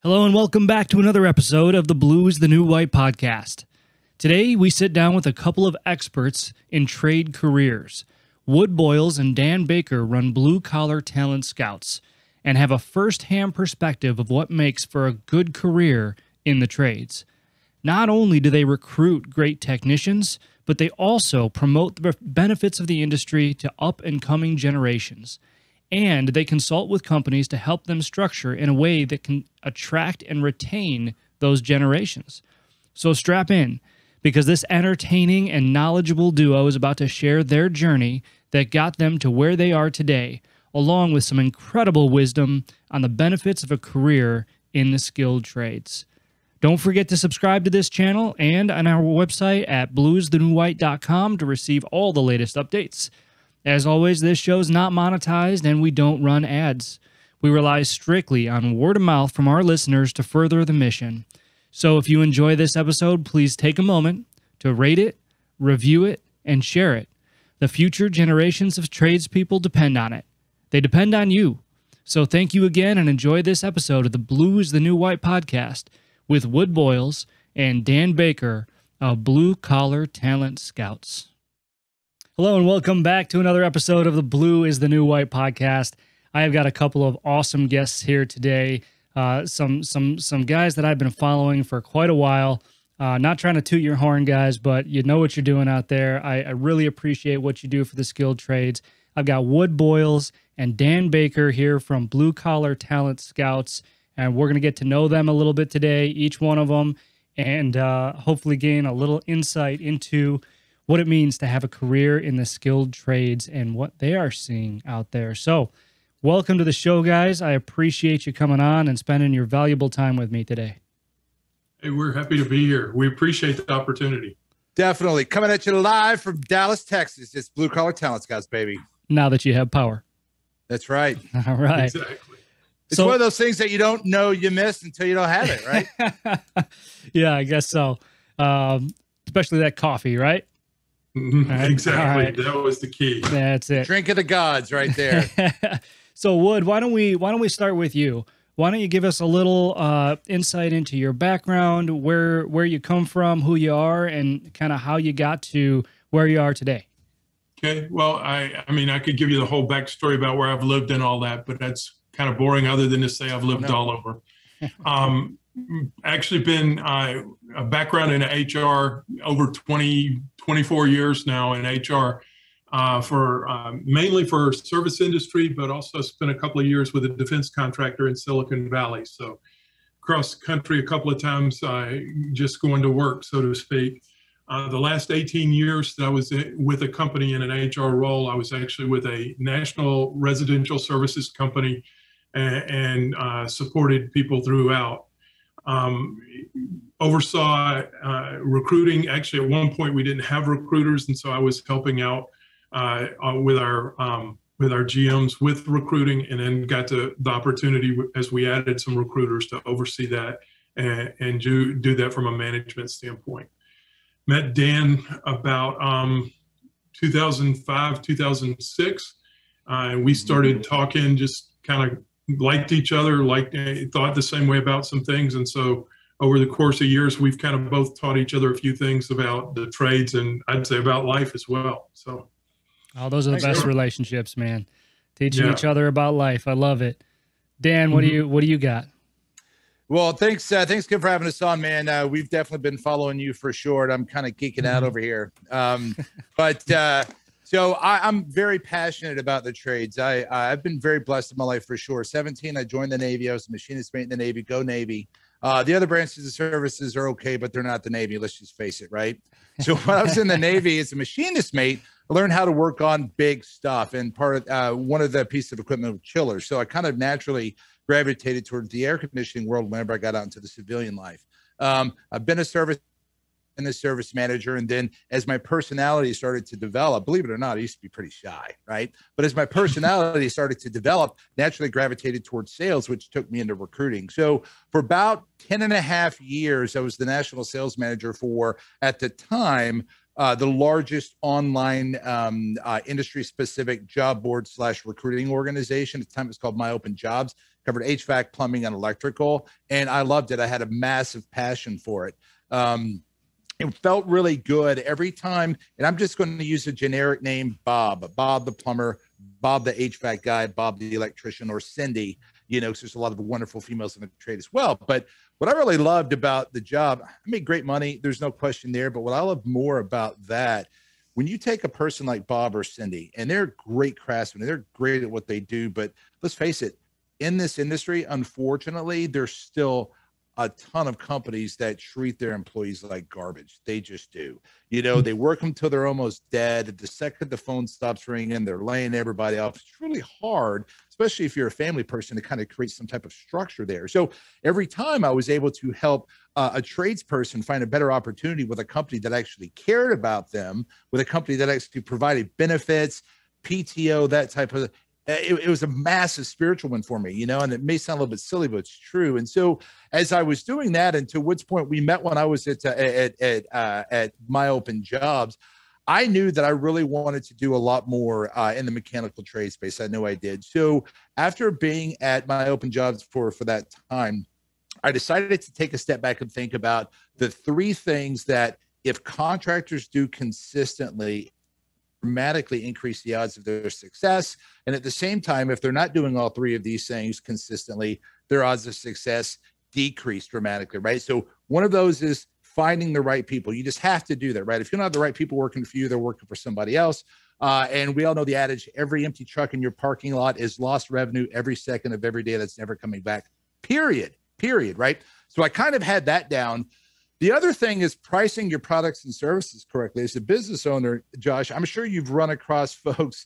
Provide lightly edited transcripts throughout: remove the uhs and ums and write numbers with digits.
Hello and welcome back to another episode of the Blue is the New White podcast. Today we sit down with a couple of experts in trade careers. Wood Boyles and Dan Baker run Blue Collar Talent Scouts and have a first-hand perspective of what makes for a good career in the trades. Not only do they recruit great technicians, but they also promote the benefits of the industry to up-and-coming generations. And they consult with companies to help them structure in a way that can attract and retain those generations. So strap in, because this entertaining and knowledgeable duo is about to share their journey that got them to where they are today, along with some incredible wisdom on the benefits of a career in the skilled trades. Don't forget to subscribe to this channel and on our website at bluesthenewwhite.com to receive all the latest updates. As always, this show's not monetized and we don't run ads. We rely strictly on word of mouth from our listeners to further the mission. So if you enjoy this episode, please take a moment to rate it, review it, and share it. The future generations of tradespeople depend on it. They depend on you. So thank you again and enjoy this episode of the Blue is the New White podcast with Wood Boyles and Dan Baker of Blue Collar Talent Scouts. Hello and welcome back to another episode of the Blue is the New White podcast. I have got a couple of awesome guests here today. Some guys that I've been following for quite a while. Not trying to toot your horn, guys, but you know what you're doing out there. I really appreciate what you do for the skilled trades. I've got Wood Boyles and Dan Baker here from Blue Collar Talent Scouts, and we're going to get to know them a little bit today, each one of them, and hopefully gain a little insight into what it means to have a career in the skilled trades and what they are seeing out there. So welcome to the show, guys. I appreciate you coming on and spending your valuable time with me today. Hey, we're happy to be here. We appreciate the opportunity. Definitely. Coming at you live from Dallas, Texas. It's Blue Collar Talent Scouts, baby. Now that you have power. That's right. All right. Exactly. It's one of those things that you don't know you missed until you don't have it, right? Yeah, I guess so. Especially that coffee, right? Right. Exactly. Right. That was the key. That's it. Drink of the gods right there. So Wood, why don't we start with you? Why don't you give us a little insight into your background, where you come from, who you are, and kind of how you got to where you are today? Okay. Well, I mean, I could give you the whole backstory about where I've lived and all that, but that's kind of boring other than to say I've lived all over. Actually been a background in HR over 24 years now in HR for mainly for service industry, but also spent a couple of years with a defense contractor in Silicon Valley. So across the country a couple of times, just going to work, so to speak. The last 18 years that I was with a company in an HR role, I was actually with a national residential services company and supported people throughout. Oversaw recruiting. Actually, at one point we didn't have recruiters, and so I was helping out with our GMs with recruiting, and then got the opportunity as we added some recruiters to oversee that and do that from a management standpoint. Met Dan about 2005, 2006, and we started talking, just kind of liked each other, thought the same way about some things. And so over the course of years, we've kind of both taught each other a few things about the trades, and I'd say about life as well. So, oh, those are the best relationships, man. Teaching each other about life. I love it. Dan, what do you got? Well, thanks again for having us on, man. We've definitely been following you for sure. I'm kind of geeking out over here. So I'm very passionate about the trades. I've been very blessed in my life for sure. 17, I joined the Navy. I was a machinist mate in the Navy. Go Navy. The other branches of services are okay, but they're not the Navy. Let's just face it, right? So when I was in the Navy as a machinist mate, I learned how to work on big stuff. And one of the pieces of equipment was chillers. So I kind of naturally gravitated towards the air conditioning world whenever I got out into the civilian life. I've been a service manager, and then as my personality started to develop, believe it or not, I used to be pretty shy, right? But as my personality started to develop, naturally gravitated towards sales, which took me into recruiting. So for about 10 and a half years, I was the national sales manager for, at the time, the largest online industry-specific job board / recruiting organization. At the time, it was called My Open Jobs. covered HVAC, plumbing, and electrical. And I loved it. I had a massive passion for it. It felt really good every time. And I'm just going to use a generic name, Bob the plumber, Bob the HVAC guy, Bob the electrician, or Cindy, because there's a lot of wonderful females in the trade as well. But what I really loved about the job, I made great money. There's no question there. But what I love more about that, when you take a person like Bob or Cindy, and they're great craftsmen, they're great at what they do, but let's face it, in this industry, unfortunately, there's still a ton of companies that treat their employees like garbage. They just do. They work them till they're almost dead. The second the phone stops ringing, they're laying everybody off. It's really hard, especially if you're a family person, to kind of create some type of structure there. So every time I was able to help a tradesperson find a better opportunity with a company that actually cared about them, with a company that actually provided benefits, PTO, that type of, it was a massive spiritual one for me, and it may sound a little bit silly, but it's true. And so as I was doing that, and to Wood's point, we met when I was at My Open Jobs, I knew that I really wanted to do a lot more in the mechanical trade space. I knew I did. So after being at My Open Jobs for that time, I decided to take a step back and think about the 3 things that if contractors do consistently, dramatically increase the odds of their success. And at the same time, if they're not doing all 3 of these things consistently, their odds of success decrease dramatically, right? So one of those is finding the right people. You just have to do that, right? If you don't have the right people working for you, they're working for somebody else. And we all know the adage, every empty truck in your parking lot is lost revenue every second of every day that's never coming back, period, right? So I kind of had that down. The other thing is pricing your products and services correctly. As a business owner, Josh, I'm sure you've run across folks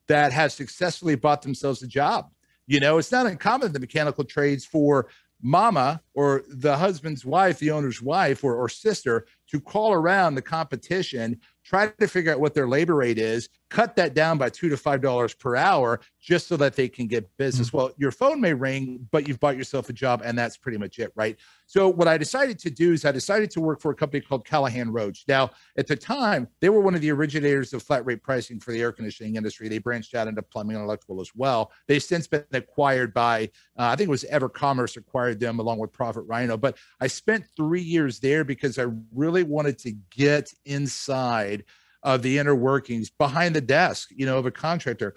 that have successfully bought themselves a job. It's not uncommon in the mechanical trades for mama or the husband's wife, the owner's wife or sister, to call around the competition, try to figure out what their labor rate is, cut that down by $2 to $5 per hour just so that they can get business. Well, your phone may ring, but you've bought yourself a job, and that's pretty much it, right? So what I decided to do is I decided to work for a company called Callahan Roach. Now, at the time, they were one of the originators of flat rate pricing for the air conditioning industry. They branched out into plumbing and electrical as well. They've since been acquired by, I think it was EverCommerce acquired them along with Profit Rhino. But I spent 3 years there because I really wanted to get inside of the inner workings behind the desk, of a contractor.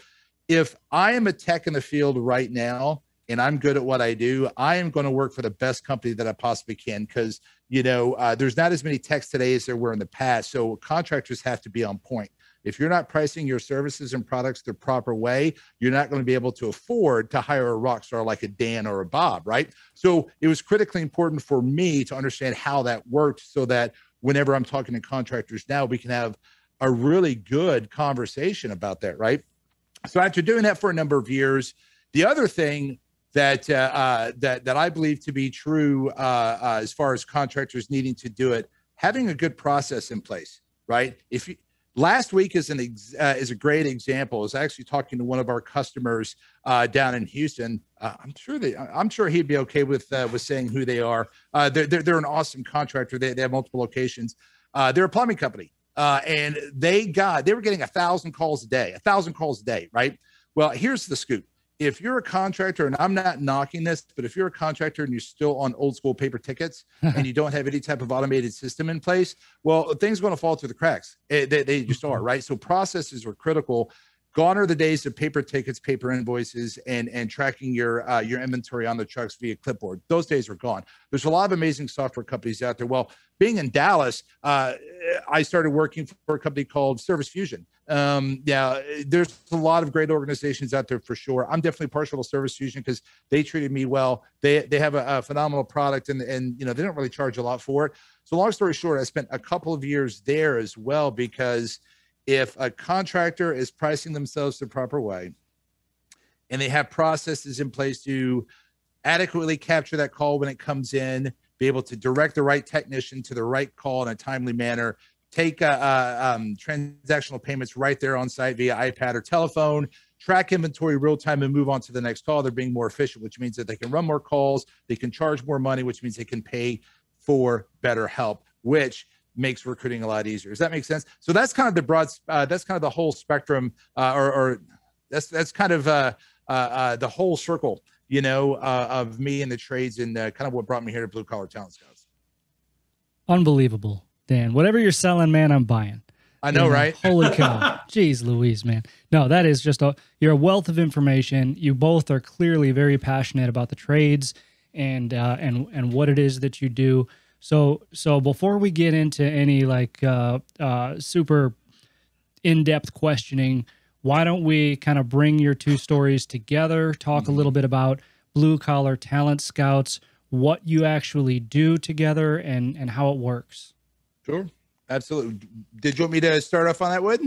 If I am a tech in the field right now and I'm good at what I do, I am going to work for the best company that I possibly can because, there's not as many techs today as there were in the past. So contractors have to be on point. If you're not pricing your services and products the proper way, you're not going to be able to afford to hire a rock star like a Dan or a Bob, right? So it was critically important for me to understand how that worked so that whenever I'm talking to contractors now, we can have a really good conversation about that, right? So after doing that for a number of years, the other thing that I believe to be true as far as contractors needing to do it, having a good process in place, right? Last week is a great example. I was actually talking to one of our customers down in Houston. I'm sure he'd be okay with saying who they are. They're an awesome contractor. They have multiple locations. They're a plumbing company. And they were getting 1,000 calls a day, right? Well, here's the scoop. If you're a contractor, and I'm not knocking this, but if you're a contractor and you're still on old school paper tickets and you don't have any type of automated system in place, well, things are going to fall through the cracks. They just are, right? So processes are critical. Gone are the days of paper tickets, paper invoices, and tracking your inventory on the trucks via clipboard. Those days are gone. There's a lot of amazing software companies out there. Well, being in Dallas, I started working for a company called Service Fusion. There's a lot of great organizations out there for sure. I'm definitely partial to Service Fusion because they treated me well. They have a phenomenal product, and they don't really charge a lot for it. So long story short, I spent a couple of years there as well because if a contractor is pricing themselves the proper way and they have processes in place to adequately capture that call when it comes in, be able to direct the right technician to the right call in a timely manner, take transactional payments right there on site via iPad or telephone, track inventory real time and move on to the next call. They're being more efficient, which means that they can run more calls, they can charge more money, which means they can pay for better help, which makes recruiting a lot easier. Does that make sense? So that's kind of the broad, that's kind of the whole spectrum, or that's kind of the whole circle of me and the trades and kind of what brought me here to Blue Collar Talent Scouts. Unbelievable, Dan. Whatever you're selling, man, I'm buying. I know, right? Holy cow. Jeez Louise, man. No, that is just you're a wealth of information. You both are clearly very passionate about the trades and what it is that you do. So before we get into any like super in-depth questioning, why don't we kind of bring your two stories together, talk a little bit about Blue Collar Talent Scouts, what you actually do together, and how it works. Sure. Absolutely. Did you want me to start off on that, Wood?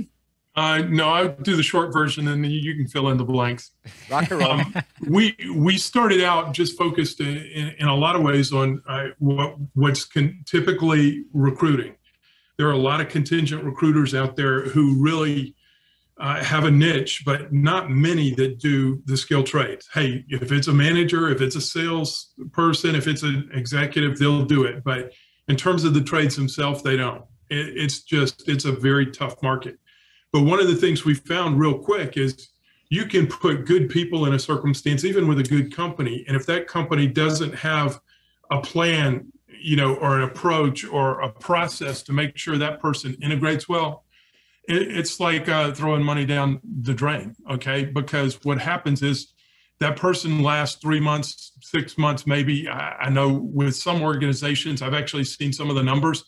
No, I'll do the short version, and then you can fill in the blanks. Rock and roll. We started out just focused in a lot of ways on what's typically recruiting. There are a lot of contingent recruiters out there who really have a niche, but not many that do the skill trades. Hey, if it's a manager, if it's a sales person, if it's an executive, they'll do it. But in terms of the trades themselves, they don't. It's a very tough market. But one of the things we found real quick is you can put good people in a circumstance, even with a good company. And if that company doesn't have a plan, or an approach or a process to make sure that person integrates well, it's like throwing money down the drain, okay? Because what happens is that person lasts 3 months, 6 months, maybe. I know with some organizations, I've actually seen some of the numbers.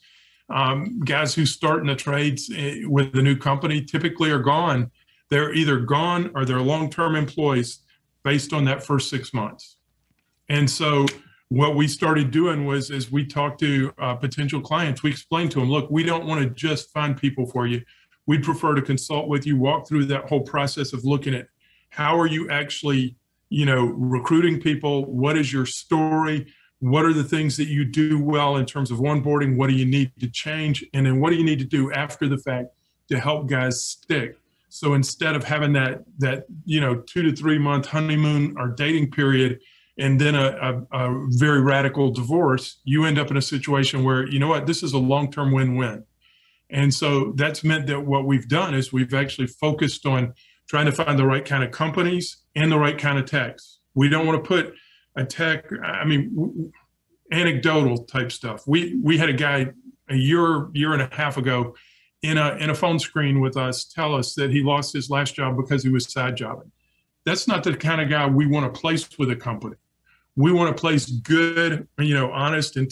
Guys who start in the trades with the new company typically are gone. They're either gone or they're long-term employees based on that first 6 months. And so what we started doing was, as we talked to potential clients, we explained to them, look, we don't want to just find people for you. We'd prefer to consult with you, walk through that whole process of looking at how are you actually, recruiting people? What is your story? What are the things that you do well in terms of onboarding? What do you need to change? And then what do you need to do after the fact to help guys stick? So instead of having that 2 to 3 month honeymoon or dating period and then a very radical divorce, you end up in a situation where, this is a long-term win-win. And so that's meant that what we've done is we've actually focused on trying to find the right kind of companies and the right kind of techs. We don't want to put a tech, anecdotal type stuff. We had a guy a year and a half ago in a phone screen with us tell us that he lost his last job because he was side jobbing. That's not the kind of guy we want to place with a company. We want to place good, honest and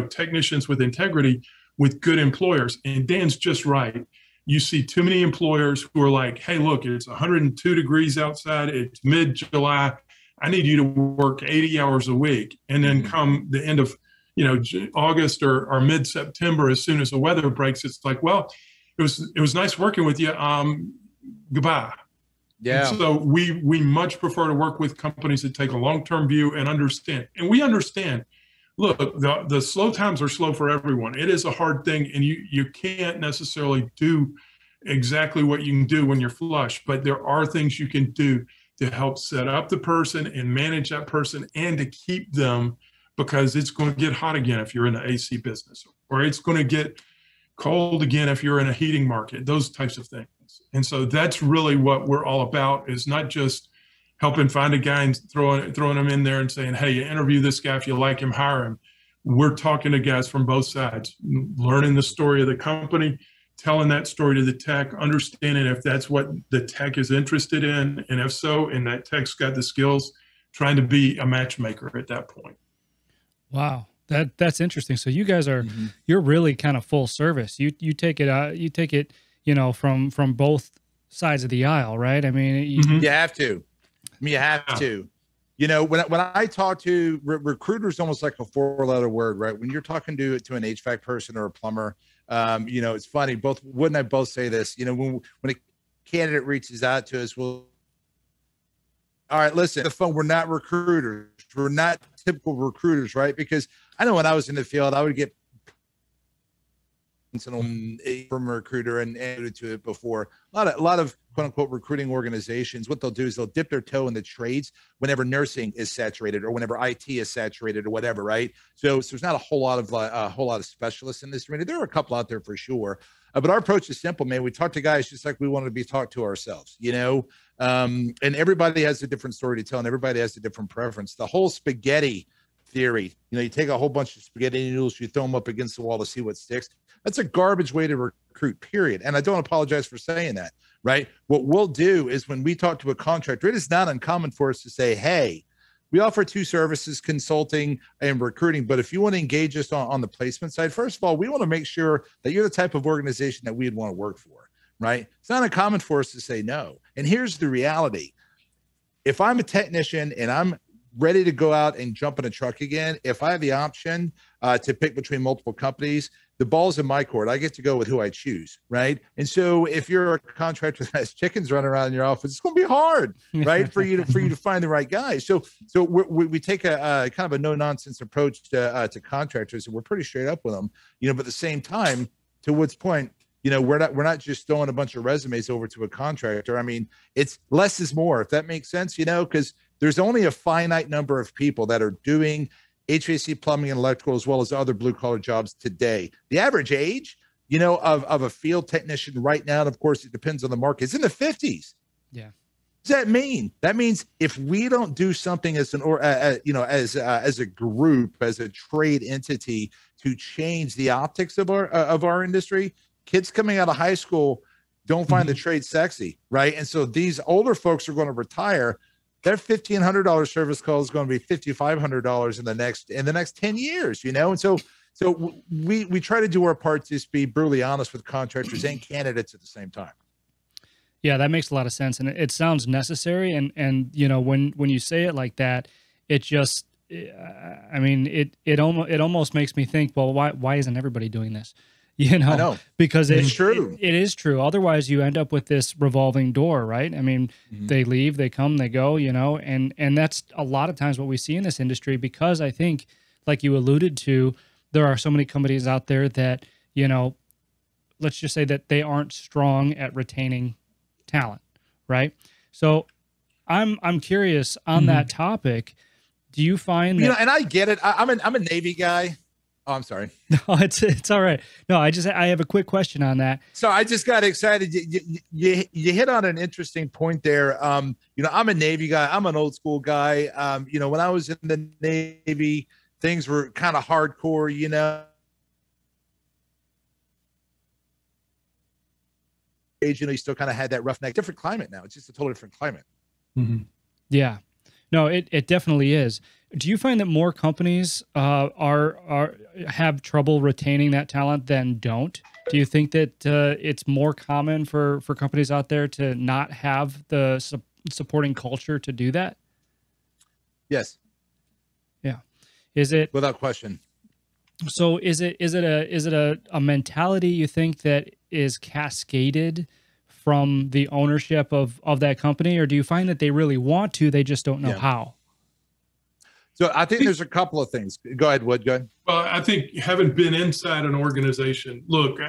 technicians with integrity with good employers. And Dan's just right. You see too many employers who are like, hey, look, it's 102 degrees outside. It's mid-July. I need you to work 80 hours a week. And then come the end of, August or mid-September, as soon as the weather breaks, it's like, well, it was nice working with you. Goodbye. Yeah. And so we much prefer to work with companies that take a long-term view and understand. And we understand, look, the slow times are slow for everyone. It is a hard thing, and you can't necessarily do exactly what you can do when you're flush, but there are things you can do to help set up the person and manage that person and to keep them, because it's going to get hot again if you're in the AC business, or it's going to get cold again if you're in a heating market, those types of things. And so that's really what we're all about, is not just helping find a guy and throwing him in there and saying, hey, interview this guy. If you like him, hire him. We're talking to guys from both sides, learning the story of the company, telling that story to the tech, understanding if that's what the tech is interested in, and if so, and that tech's got the skills, trying to be a matchmaker at that point. Wow. That's interesting. So you guys are, you're really kind of full service. You take it, from both sides of the aisle, right? I mean, you have to. You have to. When I talk to recruiters, almost like a 4-letter word, right? When you're talking to an HVAC person or a plumber, it's funny. Both Wood and I both say this. When a candidate reaches out to us, all right, listen, the phone. We're not recruiters. We're not typical recruiters, right? Because I know when I was in the field, I would get from a recruiter and added to it before. A lot of quote unquote recruiting organizations, what they'll do is they'll dip their toe in the trades whenever nursing is saturated or whenever IT is saturated or whatever, right? So there's not a whole lot of specialists in this arena. There are a couple out there for sure, but our approach is simple, man. We talk to guys just like we want to be talked to ourselves. And everybody has a different story to tell, and everybody has a different preference. The whole spaghetti theory, you take a whole bunch of spaghetti noodles, you throw them up against the wall to see what sticks. That's a garbage way to recruit, period. And I don't apologize for saying that, right? What we'll do is when we talk to a contractor, it is not uncommon for us to say, hey, we offer 2 services, consulting and recruiting. But if you want to engage us on the placement side, first of all, we want to make sure that you're the type of organization that we'd want to work for, right? It's not uncommon for us to say no. And here's the reality. If I'm a technician and I'm ready to go out and jump in a truck again, if I have the option to pick between multiple companies, the ball's in my court. I get to go with who I choose, right? And so if you're a contractor that has chickens running around in your office, it's going to be hard, right, for you to find the right guy. So we take a kind of a no nonsense approach to contractors, and we're pretty straight up with them, But at the same time, to Wood's point, we're not just throwing a bunch of resumes over to a contractor. I mean, it's less is more, if that makes sense, because there's only a finite number of people that are doing HVAC, plumbing, and electrical, as well as other blue collar jobs today. The average age, of a field technician right now, and of course it depends on the market, is in the 50s. Yeah. What does that mean? That means if we don't do something as as a group, as a trade entity, to change the optics of our industry, kids coming out of high school don't find the trade sexy, right? And so these older folks are going to retire. Their $1,500 service call is going to be $5,500 in the next 10 years, And so we try to do our part to just be brutally honest with contractors and candidates at the same time. Yeah, that makes a lot of sense, and it sounds necessary. And when you say it like that, it just, I mean, it almost makes me think, well, why isn't everybody doing this? I know. Because it's true. It is true. Otherwise, you end up with this revolving door, right? I mean, they leave, they come, they go, and that's a lot of times what we see in this industry, because I think, like you alluded to, there are so many companies out there that, let's just say that they aren't strong at retaining talent, right? So I'm curious on that topic. Do you find that, and I get it. I'm a Navy guy. Oh, I'm sorry. No, it's all right. No, I have a quick question on that. So I just got excited. You hit on an interesting point there. I'm a Navy guy. I'm an old school guy. When I was in the Navy, things were kind of hardcore, You still kind of had that roughneck. Different climate now. It's just a totally different climate. Yeah. No, it definitely is. Do you find that more companies have trouble retaining that talent than don't? Do you think that it's more common for companies out there to not have the supporting culture to do that? Yes. Yeah. Is it without question? So is it a mentality you think that is cascaded from the ownership of that company, or do you find that they really want to, they just don't know how? So I think there's a couple of things. Go ahead, Wood. Go ahead. Well, I think having been inside an organization, look,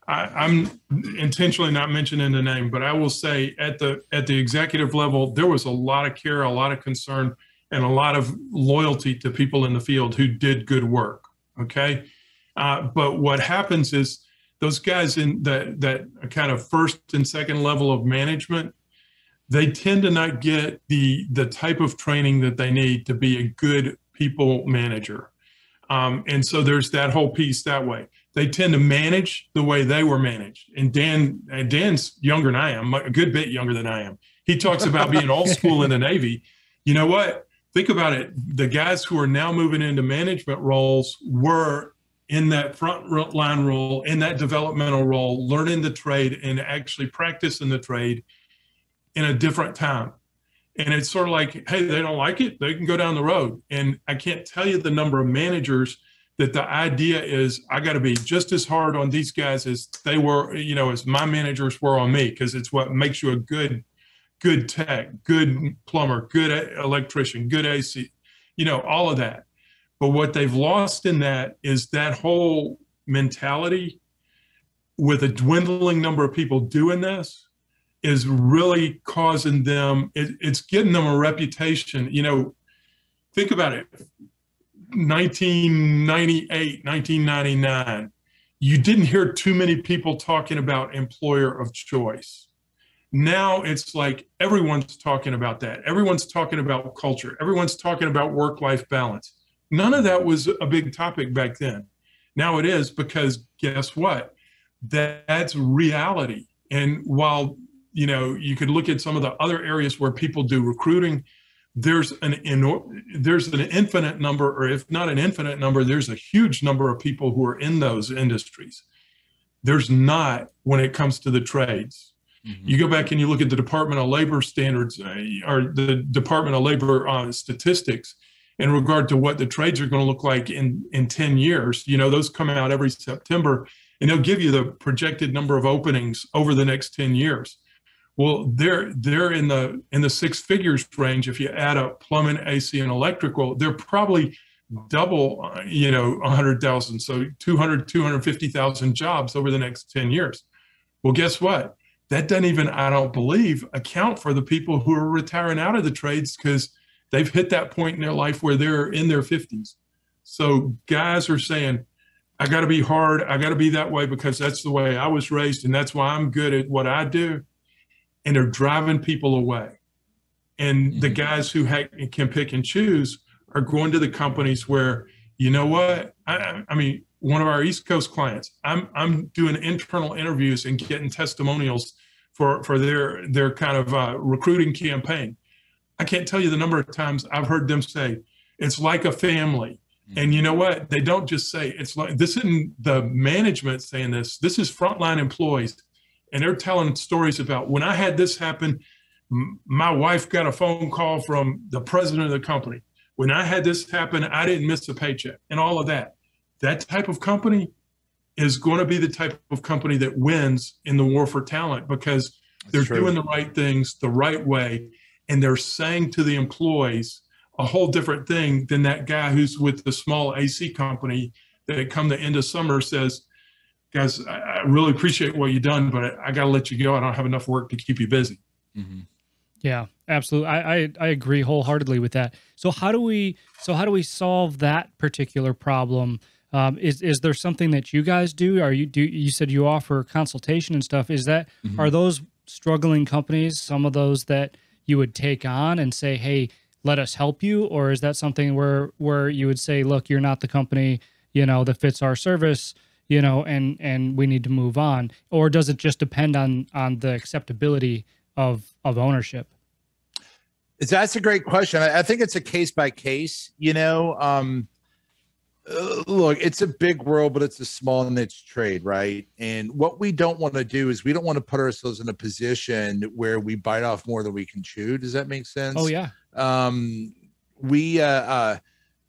I'm intentionally not mentioning the name, but I will say at the executive level, there was a lot of care, a lot of concern, and a lot of loyalty to people in the field who did good work. Okay. But what happens is those guys in that kind of first and second level of management, they tend to not get the type of training that they need to be a good people manager. And so there's that whole piece that way. They tend to manage the way they were managed. And Dan's younger than I am, a good bit younger than I am. He talks about being old school in the Navy. You know what? Think about it. The guys who are now moving into management roles were in that front line role, in that developmental role, learning the trade and actually practicing the trade in a different time. And it's sort of like, hey, they don't like it, they can go down the road. And I can't tell you the number of managers that the idea is, I got to be just as hard on these guys as they were, as my managers were on me, because it's what makes you a good tech, good plumber, good electrician, good AC, all of that. But what they've lost in that is that whole mentality with a dwindling number of people doing this is really causing them, it's getting them a reputation. Think about it. 1998, 1999, you didn't hear too many people talking about employer of choice. Now it's like everyone's talking about that. Everyone's talking about culture. Everyone's talking about work-life balance. None of that was a big topic back then. Now it is, because guess what? That's reality. And while, you know, you could look at some of the other areas where people do recruiting, there's an infinite number, or if not an infinite number, there's a huge number of people who are in those industries. There's not when it comes to the trades. Mm-hmm. You go back and you look at the Department of Labor standards, or the Department of Labor statistics in regard to what the trades are going to look like in 10 years. You know, those come out every September, and they'll give you the projected number of openings over the next 10 years. Well, they're in the six figures range. If you add up plumbing, AC, and electrical, they're probably double, 100,000. So 250,000 jobs over the next 10 years. Well, guess what? That doesn't even, I don't believe, account for the people who are retiring out of the trades, because they've hit that point in their life where they're in their 50s. So guys are saying, I got to be hard. I got to be that way because that's the way I was raised, and that's why I'm good at what I do. And they're driving people away. And the guys who can pick and choose are going to the companies where, you know what? I mean, one of our East Coast clients, I'm doing internal interviews and getting testimonials for their kind of recruiting campaign. I can't tell you the number of times I've heard them say, it's like a family. And you know what? They don't just say, it's like, this isn't the management saying this. This is frontline employees. And they're telling stories about, when I had this happen, my wife got a phone call from the president of the company. When I had this happen, I didn't miss a paycheck, and all of that. That type of company is going to be the type of company that wins in the war for talent, because they're doing the right things the right way. And they're saying to the employees a whole different thing than that guy who's with the small AC company that come the end of summer says, guys, I really appreciate what you've done, but I got to let you go. I don't have enough work to keep you busy. Mm-hmm. Yeah, absolutely. I agree wholeheartedly with that. So how do we solve that particular problem? Is there something that you guys do? You said you offer consultation and stuff. Is that, are those struggling companies some of those that you would take on and say, hey, let us help you? Or is that something where you would say, look, you're not the company, that fits our service, and we need to move on? Or does it just depend on the acceptability of ownership? That's a great question. I think it's a case by case, look, it's a big world, but it's a small niche trade, right? And what we don't want to do is we don't want to put ourselves in a position where we bite off more than we can chew. Does that make sense? Oh yeah.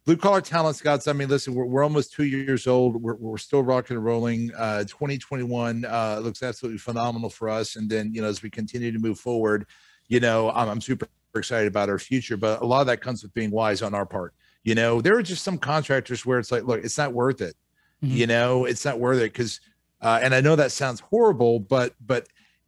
Blue Collar Talent Scouts, I mean, listen, we're almost 2 years old. We're still rocking and rolling. 2021 looks absolutely phenomenal for us. And then, as we continue to move forward, I'm super excited about our future, but a lot of that comes with being wise on our part. There are just some contractors where it's like, look, it's not worth it. Mm-hmm. It's not worth it because, and I know that sounds horrible, but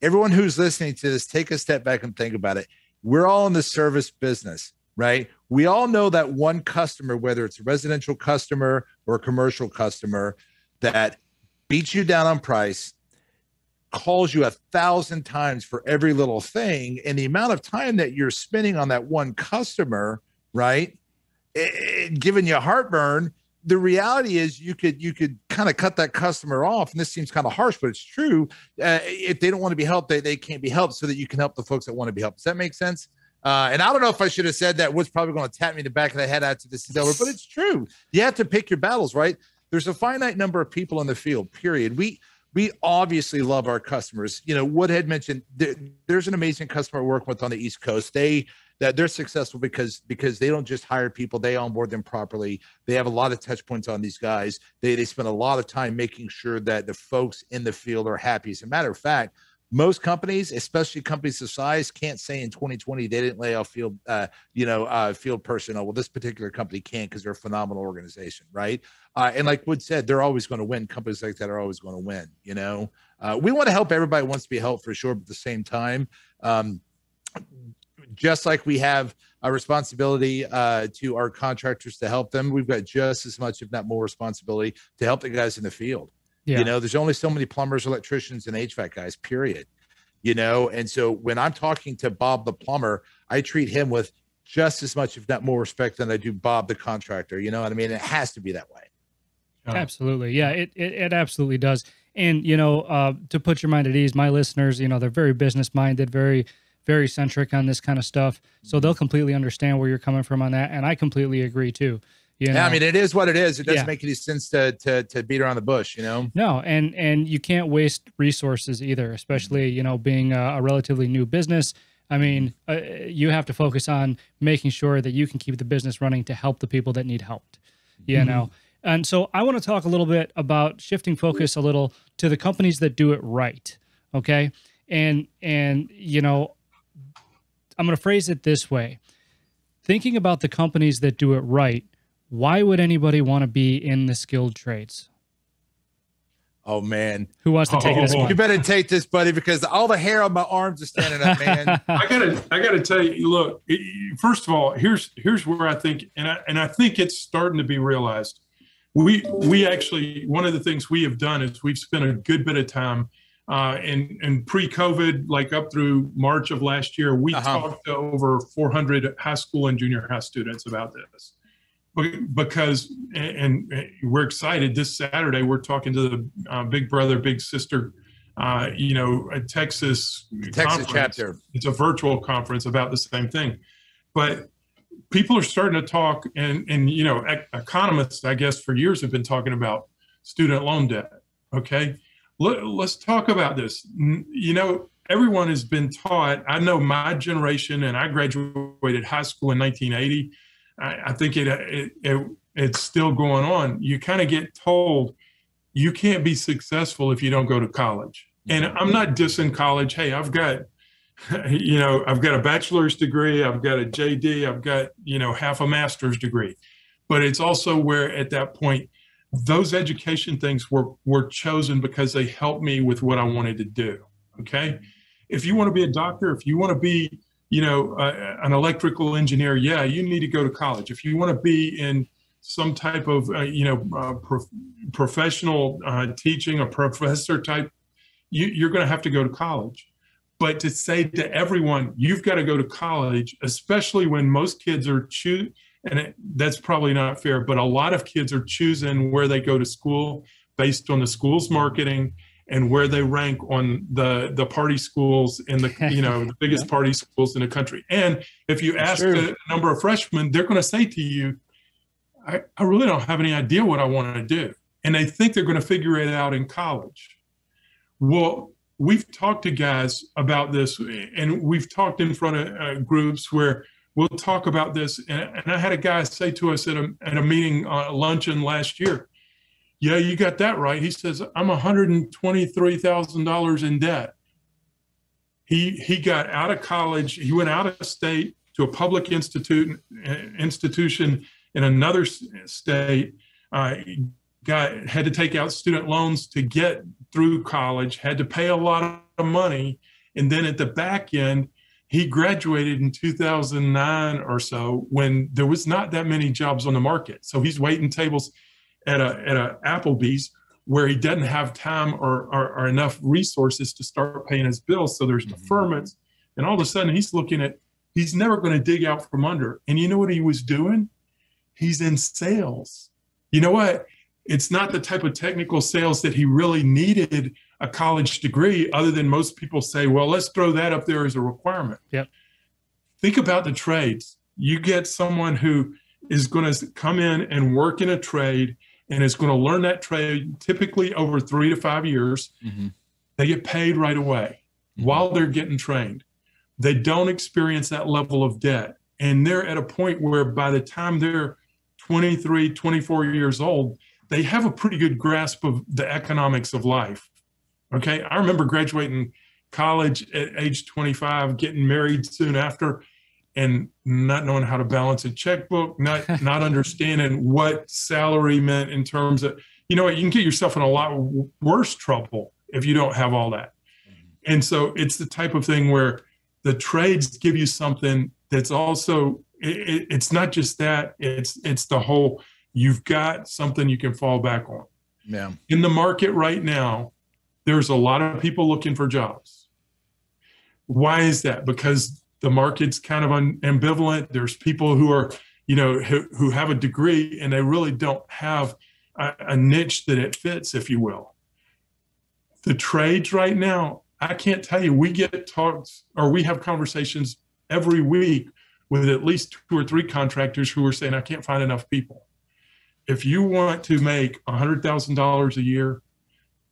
everyone who's listening to this, take a step back and think about it. We're all in the service business, right? We all know that one customer, whether it's a residential customer or a commercial customer, that beats you down on price, calls you 1,000 times for every little thing, and the amount of time that you're spending on that one customer, right? Giving you heartburn. The reality is you could kind of cut that customer off, and this seems kind of harsh, but it's true. If they don't want to be helped, they can't be helped, so that you can help the folks that want to be helped. Does that make sense? And I don't know if I should have said that. Wood's probably going to tap me in the back of the head after this is over, but it's true. You have to pick your battles, right? There's a finite number of people in the field, period. We obviously love our customers. Wood had mentioned there's an amazing customer we're working with on the East Coast. They're successful because they don't just hire people, they onboard them properly. They have a lot of touch points on these guys. They spend a lot of time making sure that the folks in the field are happy. As a matter of fact, most companies, especially companies of size, can't say in 2020 they didn't lay off field personnel. Well, this particular company can't because they're a phenomenal organization, right? And like Wood said, they're always going to win. Companies like that are always going to win. We want to help everybody who wants to be helped for sure, but at the same time, just like we have a responsibility to our contractors to help them, we've got just as much, if not more, responsibility to help the guys in the field. Yeah. There's only so many plumbers, electricians, and HVAC guys, period. you know? And so when I'm talking to Bob the plumber, I treat him with just as much, if not more respect than I do Bob the contractor. You know what I mean? It has to be that way. Absolutely. Yeah, it absolutely does. And, you know, to put your mind at ease, my listeners, you know, they're very business minded, very centric on this kind of stuff. So they'll completely understand where you're coming from on that. And I completely agree too. You know? Yeah, I mean, it is what it is. It doesn't make any sense to beat around the bush, you know? No, and you can't waste resources either, especially, you know, being a relatively new business. I mean, you have to focus on making sure that you can keep the business running to help the people that need helped, you know? And so I want to talk a little bit about shifting focus a little to the companies that do it right. Okay. And, you know, I'm going to phrase it this way. Thinking about the companies that do it right, why would anybody want to be in the skilled trades? Oh, man. Who wants to take this one? You better take this, buddy, because all the hair on my arms is standing up, man. I gotta tell you, look, first of all, here's where I think, and I think it's starting to be realized. We actually, one of the things we have done is we've spent a good bit of time in pre-COVID, like up through March of last year, we talked to over 400 high school and junior high students about this. Because, and we're excited, this Saturday, we're talking to the Big Brother, Big Sister, you know, a Texas chapter. It's a virtual conference about the same thing. But people are starting to talk, and you know, economists, I guess, for years have been talking about student loan debt. Okay, let's talk about this. You know, everyone has been taught. I know my generation, and I graduated high school in 1980. I think it's still going on. You kind of get told you can't be successful if you don't go to college. And I'm not dissing college. Hey, I've got, you know, I've got a bachelor's degree, I've got a JD, I've got, you know, half a master's degree. But it's also where at that point, those education things were chosen because they helped me with what I wanted to do. Okay. If you want to be a doctor, if you want to be, you know, an electrical engineer, yeah, you need to go to college. If you want to be in some type of, you know, professional teaching, a professor type, you're going to have to go to college. But to say to everyone, you've got to go to college, especially when most kids are that's probably not fair, but a lot of kids are choosing where they go to school based on the school's marketing and where they rank on the party schools in the, you know, the biggest party schools in the country. And if you ask a number of freshmen, they're going to say to you, I really don't have any idea what I want to do. And they think they're going to figure it out in college. Well, we've talked to guys about this, and we've talked in front of groups where we'll talk about this. And I had a guy say to us at a meeting, luncheon last year, yeah, you got that right. He says, I'm $123,000 in debt. He got out of college. He went out of state to a public institution in another state, had to take out student loans to get through college, had to pay a lot of money. And then at the back end, he graduated in 2009 or so when there was not that many jobs on the market. So he's waiting tables at a Applebee's where he doesn't have time or enough resources to start paying his bills. So there's deferments. And all of a sudden he's never going to dig out from under. And you know what he was doing? He's in sales. You know what? It's not the type of technical sales that he really needed a college degree, other than most people say, well, let's throw that up there as a requirement. Yep. Think about the trades. You get someone who is going to come in and work in a trade and is going to learn that trade typically over 3 to 5 years. Mm-hmm. They get paid right away while they're getting trained. They don't experience that level of debt. And they're at a point where by the time they're 23, 24 years old, they have a pretty good grasp of the economics of life. Okay. I remember graduating college at age 25, getting married soon after, and not knowing how to balance a checkbook, not understanding what salary meant in terms of, you know, you can get yourself in a lot worse trouble if you don't have all that. And so it's the type of thing where the trades give you something that's also, it's not just that, it's the whole, you've got something you can fall back on. Yeah. In the market right now, there's a lot of people looking for jobs. Why is that? Because the market's kind of ambivalent. There's people who are, who have a degree and they really don't have a niche that it fits, if you will. The trades right now, I can't tell you, we get talks or we have conversations every week with at least 2 or 3 contractors who are saying, I can't find enough people. If you want to make $100,000 a year,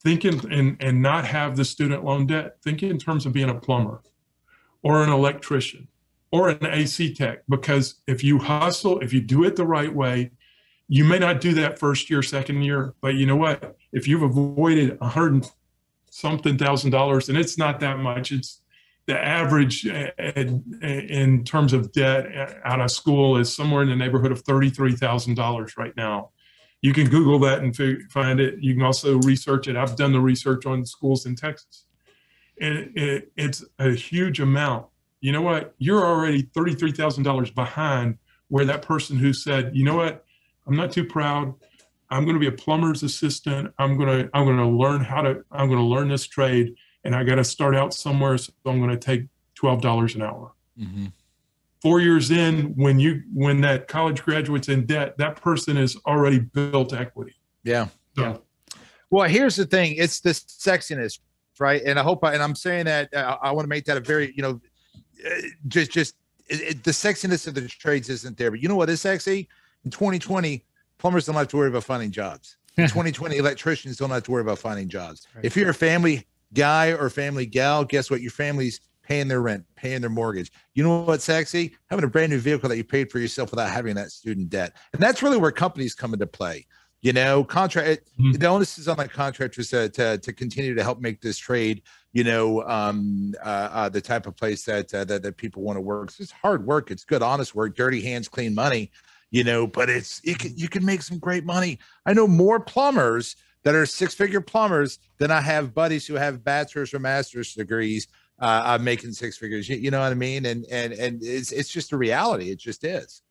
and not have the student loan debt, think in terms of being a plumber or an electrician or an AC tech, because if you hustle, if you do it the right way, you may not do that first year, second year, but you know what? If you've avoided $100-something thousand, and it's not that much, it's the average in terms of debt out of school is somewhere in the neighborhood of $33,000 right now. You can Google that and find it. You can also research it. I've done the research on schools in Texas. And it's a huge amount. You know what? You're already $33,000 behind where that person who said, you know what? I'm not too proud. I'm going to be a plumber's assistant. I'm going to learn this trade, and I got to start out somewhere. So I'm going to take $12 an hour. Mm-hmm. 4 years in, when that college graduate's in debt, that person has already built equity. Yeah. So, yeah. Well, here's the thing. It's the sexiness, right? And I'm saying that I want to make that a very, the sexiness of the trades isn't there. But you know what is sexy? In 2020, plumbers don't have to worry about finding jobs. In 2020, electricians don't have to worry about finding jobs. Right. If you're a family guy or family gal, guess what? Your family's paying their rent, paying their mortgage. You know what's sexy? Having a brand new vehicle that you paid for yourself without having that student debt. And that's really where companies come into play. The onus is on the contractors to continue to help make this trade, the type of place that people want to work. It's hard work. It's good, honest work, dirty hands, clean money, but you can make some great money. I know more plumbers that are 6-figure plumbers than I have buddies who have bachelor's or master's degrees. I'm making 6 figures. You know what I mean? And it's just a reality. It just is.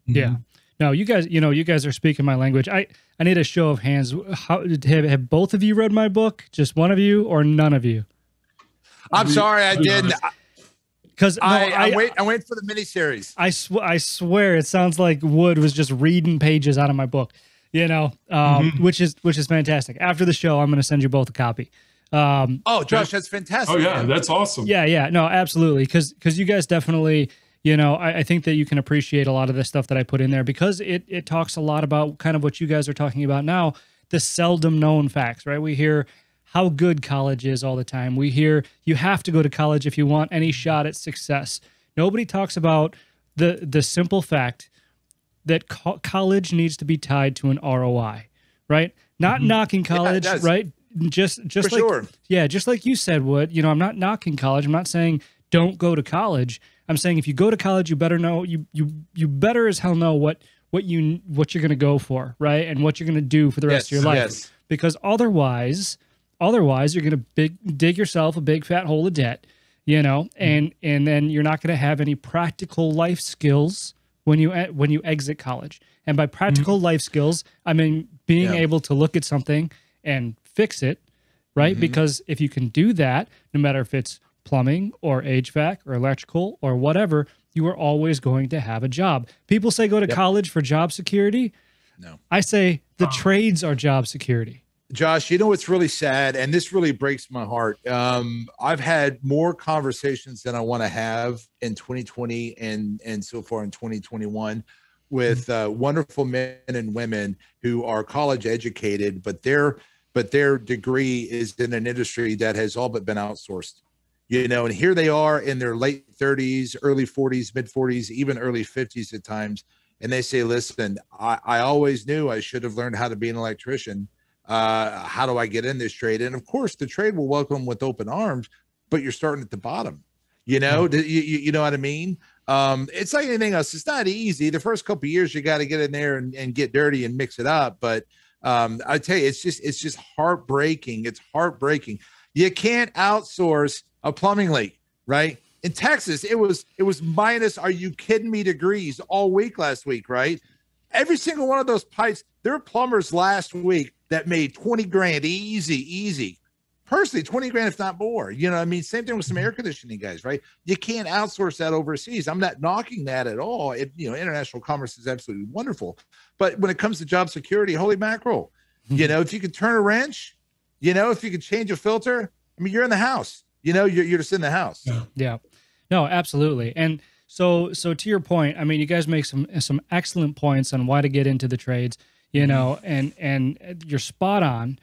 Yeah. No, you guys are speaking my language. I need a show of hands. How have both of you read my book? Just one of you or none of you? I'm sorry, I didn't. Because I wait for the miniseries. I swear it sounds like Wood was just reading pages out of my book. Which is fantastic. After the show, I'm going to send you both a copy. Josh, that's fantastic. Oh yeah, that's awesome. Yeah, no, absolutely. Because you guys definitely, I think that you can appreciate a lot of the stuff that I put in there, because it talks a lot about kind of what you guys are talking about now, the seldom known facts, right? We hear how good college is all the time. We hear you have to go to college if you want any shot at success. Nobody talks about the simple fact that college needs to be tied to an ROI, right? Not knocking college, right? Just For like sure. Yeah, just like you said, Wood. I'm not knocking college. I'm not saying don't go to college. I'm saying if you go to college, you better know you better as hell know what you're going to go for, right? And what you're going to do for the rest of your life. Yes. Because otherwise you're going to dig yourself a big fat hole of debt, and then you're not going to have any practical life skills when you exit college. And by practical life skills, I mean being able to look at something and fix it, right? Mm-hmm. Because if you can do that, no matter if it's plumbing or HVAC or electrical or whatever, you are always going to have a job. People say go to college for job security. No. I say the trades are job security. Josh, what's really sad, and this really breaks my heart. I've had more conversations than I want to have in 2020 and so far in 2021 with wonderful men and women who are college educated, but their degree is in an industry that has all but been outsourced. And here they are in their late 30s, early 40s, mid 40s, even early 50s at times. And they say, listen, I always knew I should have learned how to be an electrician. How do I get in this trade? And of course, the trade will welcome with open arms, but you're starting at the bottom. You know what I mean? It's like anything else. It's not easy. The first couple of years, you got to get in there and get dirty and mix it up. But I tell you, it's just heartbreaking. It's heartbreaking. You can't outsource a plumbing leak, right? In Texas, it was minus, are you kidding me, degrees all week last week, right? Every single one of those pipes, there were plumbers last week that made 20 grand easy. personally, 20 grand, if not more. You know what I mean? Same thing with some air conditioning guys, right? You can't outsource that overseas. I'm not knocking that at all. International commerce is absolutely wonderful. But when it comes to job security, holy mackerel, if you could turn a wrench, if you could change a filter, I mean, you're in the house, you're just in the house. Yeah, no, absolutely. And so to your point, I mean, you guys make some excellent points on why to get into the trades, and you're spot on.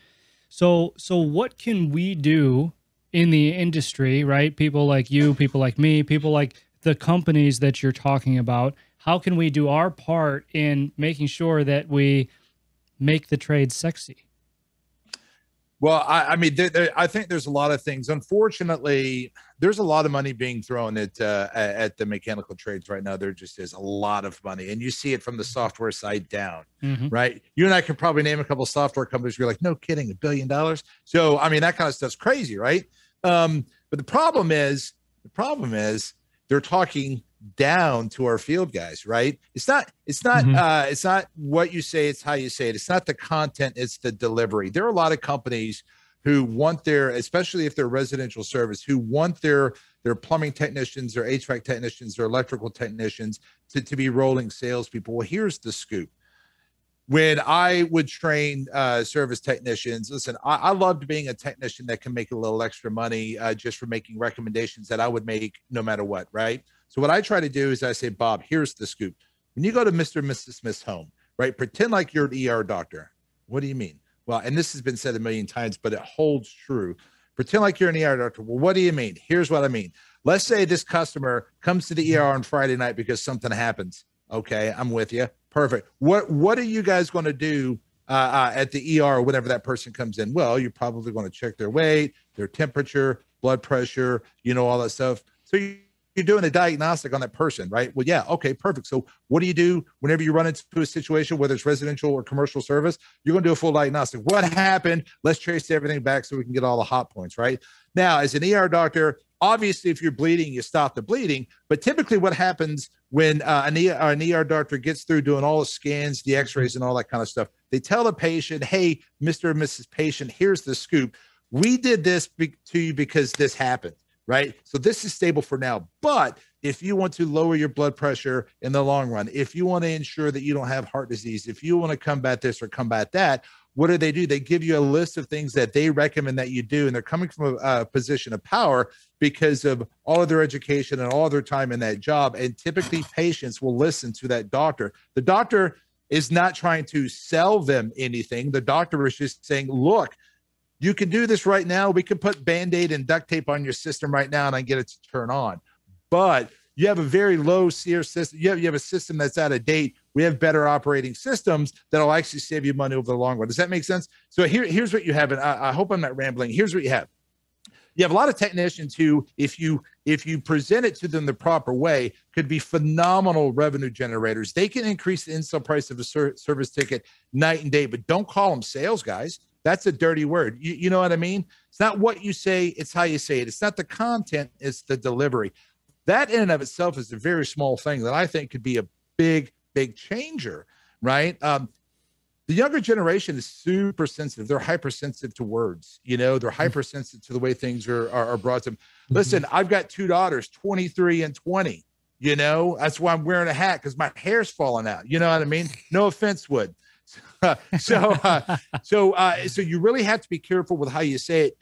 So what can we do in the industry, right? People like you, people like me, people like the companies that you're talking about. How can we do our part in making sure that we make the trade sexy? Well, I mean, I think there's a lot of things. Unfortunately, there's a lot of money being thrown at the mechanical trades right now. There just is a lot of money, and you see it from the software side down, right? You and I can probably name a couple of software companies. You're like, no kidding, $1 billion. So, I mean, that kind of stuff's crazy, right? But the problem is they're talking down to our field guys, right? It's not what you say, it's how you say it. It's not the content, it's the delivery. There are a lot of companies who want especially if they're residential service, who want their plumbing technicians, their HVAC technicians, their electrical technicians to be rolling salespeople. Well, here's the scoop. When I would train service technicians, listen, I loved being a technician that can make a little extra money just for making recommendations that I would make no matter what, right? So what I try to do is I say, Bob, here's the scoop. When you go to Mr. and Mrs. Smith's home, right, pretend like you're an ER doctor. What do you mean? Well, and this has been said a million times, but it holds true. Pretend like you're an ER doctor. Well, what do you mean? Here's what I mean. Let's say this customer comes to the ER on Friday night because something happens. Okay, I'm with you. Perfect. What are you guys going to do at the ER whenever that person comes in? Well, you're probably going to check their weight, their temperature, blood pressure, all that stuff. So you're doing a diagnostic on that person, right? Well, yeah, okay, perfect. So what do you do whenever you run into a situation, whether it's residential or commercial service? You're going to do a full diagnostic. What happened? Let's trace everything back so we can get all the hot points, right? Now, as an ER doctor, obviously, if you're bleeding, you stop the bleeding. But typically what happens when an ER doctor gets through doing all the scans, the x-rays, and all that kind of stuff, they tell the patient, hey, Mr. and Mrs. Patient, here's the scoop. We did this to you because this happened. Right? So this is stable for now. But if you want to lower your blood pressure in the long run, if you want to ensure that you don't have heart disease, if you want to combat this or combat that, what do? They give you a list of things that they recommend that you do. And they're coming from a position of power because of all of their education and all of their time in that job. And typically patients will listen to that doctor. The doctor is not trying to sell them anything. The doctor is just saying, look, you can do this right now. We can put Band-Aid and duct tape on your system right now and I get it to turn on. But you have a very low SEER system. You have a system that's out of date. We have better operating systems that'll actually save you money over the long run. Does that make sense? So here's what you have. And I hope I'm not rambling. Here's what you have. You have a lot of technicians who, if you present it to them the proper way, could be phenomenal revenue generators. They can increase the install price of a service ticket night and day, but don't call them sales guys. That's a dirty word. You know what I mean? It's not what you say, it's how you say it. It's not the content, it's the delivery. That in and of itself is a very small thing that I think could be a big, big changer, right? The younger generation is super sensitive. They're hypersensitive to words. They're hypersensitive to the way things are brought to them. Listen, I've got two daughters, 23 and 20. That's why I'm wearing a hat, because my hair's falling out. You know what I mean? No offense, Wood. So you really have to be careful with how you say it.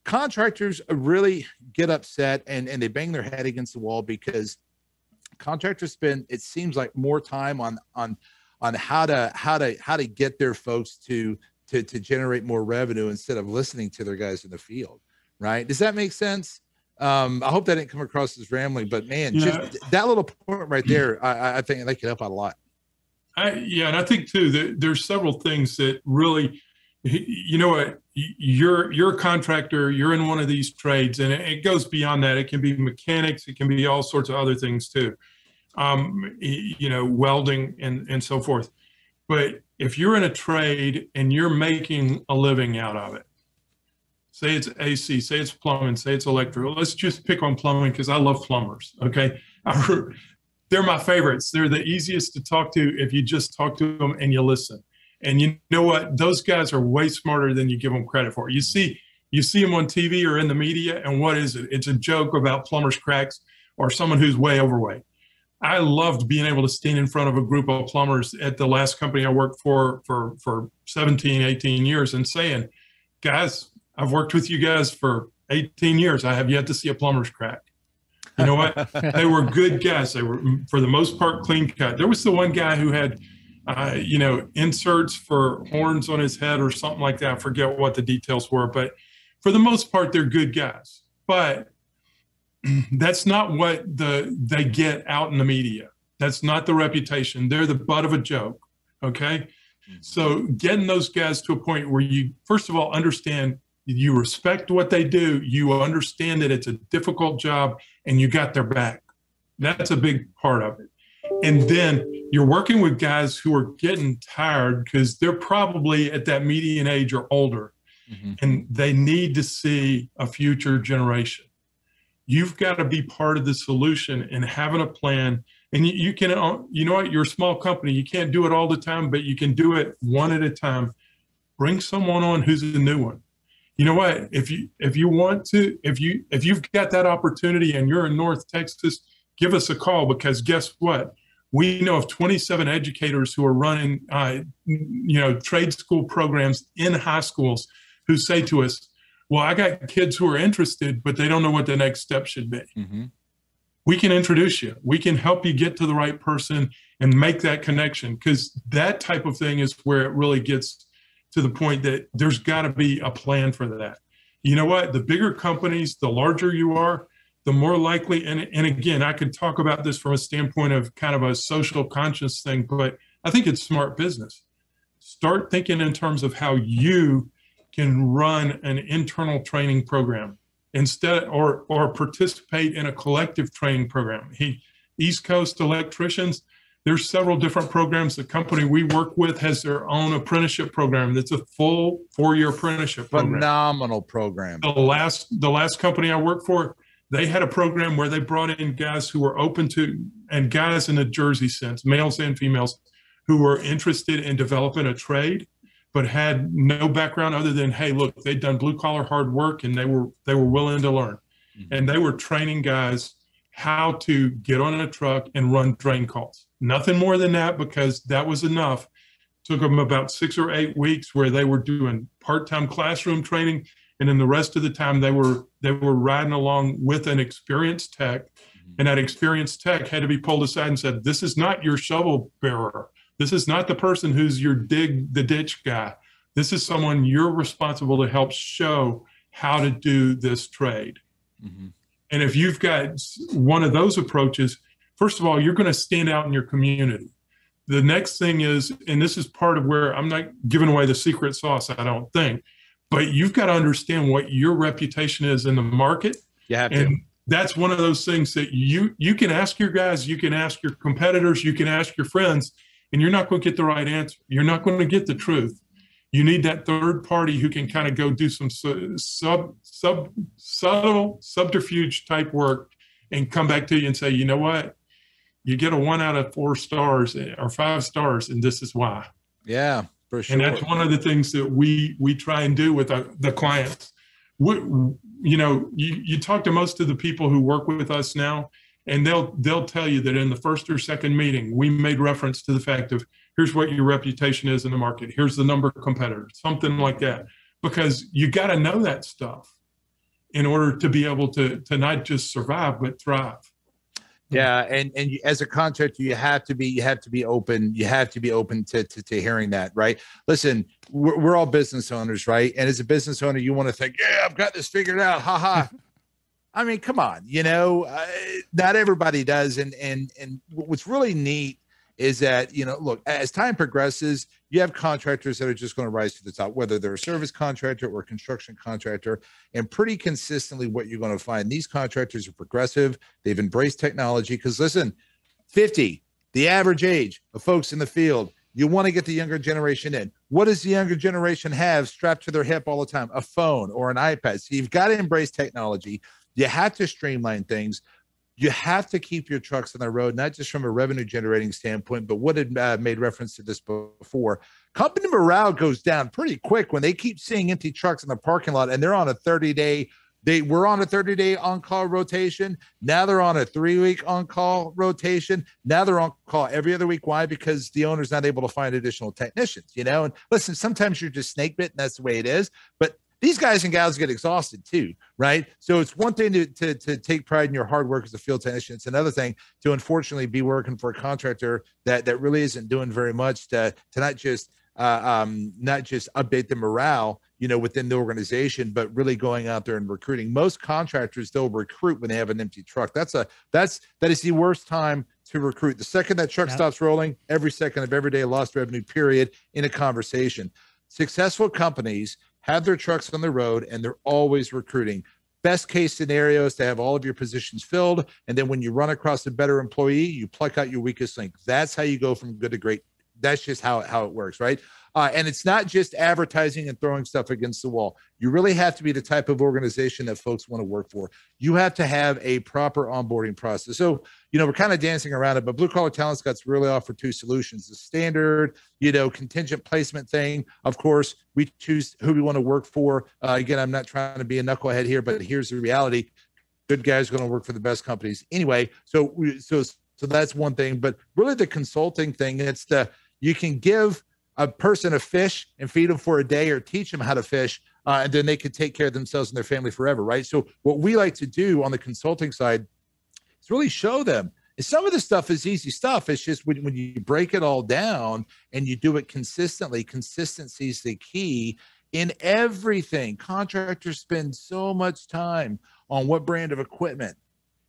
Contractors really get upset and they bang their head against the wall because contractors spend, it seems like, more time on how to get their folks to generate more revenue instead of listening to their guys in the field. Right? Does that make sense? I hope that didn't come across as rambling, but man, just that little point right there, I think that could help out a lot. And I think too that there's several things that really, what, you're a contractor, you're in one of these trades, and it goes beyond that. It can be mechanics, it can be all sorts of other things too, welding and so forth. But if you're in a trade and you're making a living out of it, say it's AC, say it's plumbing, say it's electrical. Let's just pick on plumbing because I love plumbers. Okay. They're my favorites. They're the easiest to talk to if you just talk to them and you listen. And you know what? Those guys are way smarter than you give them credit for. You see You see them on TV or in the media, and what is it? It's a joke about plumber's cracks or someone who's way overweight. I loved being able to stand in front of a group of plumbers at the last company I worked for 17, 18 years and saying, guys, I've worked with you guys for 18 years. I have yet to see a plumber's crack. You know what? They were good guys. They were, for the most part, clean cut. There was the one guy who had, inserts for horns on his head or something like that. I forget what the details were, but for the most part, they're good guys. But that's not what they get out in the media. That's not the reputation. They're the butt of a joke. Okay. So getting those guys to a point where you, first of all, understand, you respect what they do. You understand that it's a difficult job and you got their back. That's a big part of it. And then you're working with guys who are getting tired because they're probably at that median age or older, and they need to see a future generation. You've got to be part of the solution and having a plan. And you can, you know what, you're a small company. You can't do it all the time, but you can do it one at a time. Bring someone on who's a new one. You know what, if you want to, if you've got that opportunity and you're in North Texas, give us a call, because guess what? We know of 27 educators who are running, trade school programs in high schools who say to us, well, I got kids who are interested, but they don't know what the next step should be. We can introduce you. We can help you get to the right person and make that connection, because that type of thing is where it really gets to the point that there's got to be a plan for that. You know what? The bigger companies, the larger you are, the more likely, and again, I could talk about this from a standpoint of kind of a social conscience thing, but I think it's smart business. Start thinking in terms of how you can run an internal training program instead, or participate in a collective training program. East Coast electricians, there's several different programs. The company we work with has their own apprenticeship program. That's a full 4-year apprenticeship program. Phenomenal program. The last company I worked for, they had a program where they brought in guys who were open to, and guys in a Jersey sense, males and females, who were interested in developing a trade, but had no background other than, hey, look, they'd done blue collar hard work and they were willing to learn. And they were training guys how to get on a truck and run drain calls. Nothing more than that, because that was enough. Took them about 6 or 8 weeks where they were doing part-time classroom training. And then the rest of the time they were riding along with an experienced tech. And that experienced tech had to be pulled aside and said, this is not your shovel bearer. This is not the person who's your dig the ditch guy. This is someone you're responsible to help show how to do this trade. And if you've got one of those approaches, first of all, you're going to stand out in your community. The next thing is, and this is part of where I'm not giving away the secret sauce, I don't think, but you've got to understand what your reputation is in the market. You have to. And that's one of those things that you can ask your guys, you can ask your competitors, you can ask your friends, and you're not going to get the right answer. You're not going to get the truth. You need that third party who can kind of go do some subtle subterfuge type work and come back to you and say, you know what? You get a 1 out of 4 stars or 5 stars, and this is why. Yeah, for sure. And that's one of the things that we try and do with the clients. You talk to most of the people who work with us now, and they'll tell you that in the first or second meeting, we made reference to the fact of, here's what your reputation is in the market. Here's the number of competitors, something like that. Because you got to know that stuff in order to be able to not just survive, but thrive. Yeah, and as a contractor, you have to be open. You have to be open to hearing that, right? Listen, we're all business owners, right? And as a business owner, you want to think, yeah, I've got this figured out. Ha ha. I mean, come on, not everybody does. And what's really neat is that, look, as time progresses, you have contractors that are just going to rise to the top, whether they're a service contractor or a construction contractor. And pretty consistently what you're going to find, these contractors are progressive. They've embraced technology because, listen, 50, the average age of folks in the field, you want to get the younger generation in. What does the younger generation have strapped to their hip all the time? A phone or an iPad. So you've got to embrace technology. You have to streamline things. you have to keep your trucks on the road, not just from a revenue generating standpoint, but what had made reference to this before. Company morale goes down pretty quick when they keep seeing empty trucks in the parking lot and they're on a 30-day. They were on a 30-day on-call rotation. Now they're on a 3-week on-call rotation. Now they're on call every other week. Why? Because the owner's not able to find additional technicians, you know? And listen, sometimes you're just snake bit and that's the way it is. But these guys and gals get exhausted too, right? So it's one thing to take pride in your hard work as a field technician. It's another thing to unfortunately be working for a contractor that really isn't doing very much to not just update the morale, you know, within the organization, but really going out there and recruiting. Most contractors, they'll recruit when they have an empty truck. That is the worst time to recruit. The second that truck stops rolling, every second of every day lost revenue, period, in a conversation. Successful companies have their trucks on the road and they're always recruiting. Best case scenario is to have all of your positions filled. And then when you run across a better employee, you pluck out your weakest link. That's how you go from good to great. That's just how it works, right? And it's not just advertising and throwing stuff against the wall. You really have to be the type of organization that folks want to work for. You have to have a proper onboarding process. So, you know, we're kind of dancing around it, but Blue Collar Talent Scott's really offer two solutions. The standard, you know, contingent placement thing. Of course, we choose who we want to work for. Again, I'm not trying to be a knucklehead here, but here's the reality. Good guys are going to work for the best companies anyway. So that's one thing. But really the consulting thing, you can give a person a fish and feed them for a day or teach them how to fish, and then they could take care of themselves and their family forever, right? So what we like to do on the consulting side is really show them. Some of the stuff is easy stuff. It's just when you break it all down and you do it consistently, consistency is the key in everything. Contractors spend so much time on what brand of equipment,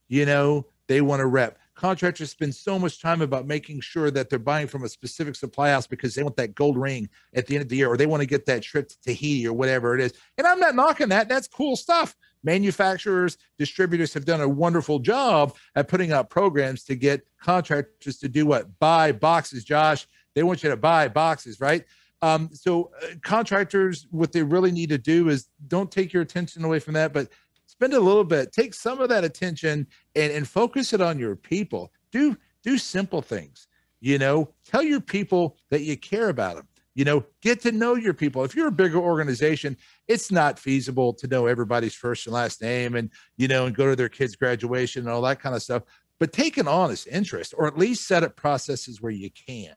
you know, they want to rep. Contractors spend so much time about making sure that they're buying from a specific supply house because they want that gold ring at the end of the year, or they want to get that trip to Tahiti or whatever it is. And I'm not knocking that. That's cool stuff. Manufacturers, distributors have done a wonderful job at putting out programs to get contractors to do what? Buy boxes, Josh. They want you to buy boxes, right? So contractors, what they really need to do is don't take your attention away from that, but spend a little bit, take some of that attention and focus it on your people. Do simple things, you know, tell your people that you care about them, you know, get to know your people. If you're a bigger organization, it's not feasible to know everybody's first and last name and, you know, and go to their kids' graduation and all that kind of stuff, but take an honest interest or at least set up processes where you can.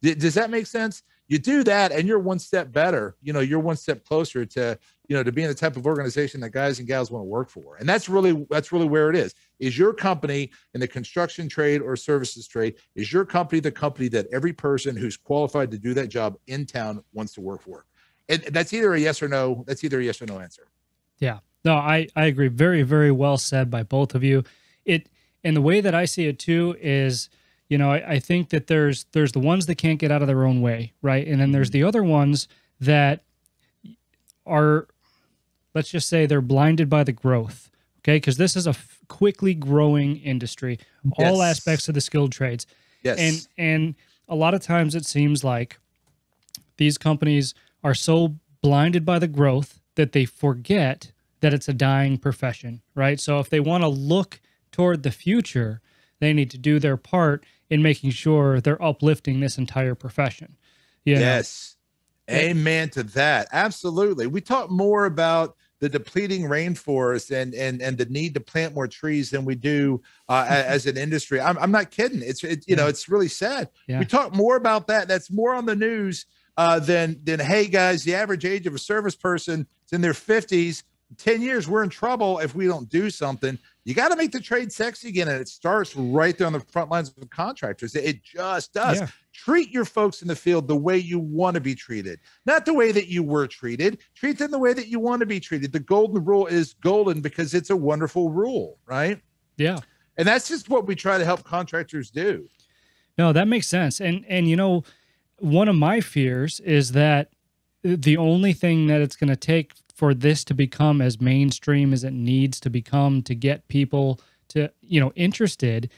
Does that make sense? You do that and you're one step better, you know, you're one step closer to, you know, to being the type of organization that guys and gals want to work for. And that's really where it is. Is your company in the construction trade or services trade, is your company the company that every person who's qualified to do that job in town wants to work for? And that's either a yes or no. That's either a yes or no answer. Yeah, no, I agree. Very, very well said by both of you. And the way that I see it too is, you know, I think that there's the ones that can't get out of their own way, right? And then there's the other ones that are, let's just say they're blinded by the growth, okay? Because this is a quickly growing industry, all aspects of the skilled trades. Yes. And a lot of times it seems like these companies are so blinded by the growth that they forget that it's a dying profession, right? So if they want to look toward the future, they need to do their part in making sure they're uplifting this entire profession. Yes. Amen to that. Absolutely. We talk more about the depleting rainforest and the need to plant more trees than we do as an industry. I'm not kidding. It's you know, it's really sad. Yeah. We talk more about that. That's more on the news than hey guys, the average age of a service person is in their 50s. 10 years, we're in trouble if we don't do something. You got to make the trade sexy again, and it starts right there on the front lines of contractors. It just does. Yeah. Treat your folks in the field the way you want to be treated, not the way that you were treated. Treat them the way that you want to be treated. The golden rule is golden because it's a wonderful rule, right? Yeah. And that's just what we try to help contractors do. No, that makes sense. And you know, one of my fears is that the only thing that it's going to take for this to become as mainstream as it needs to become to get people to, you know, interested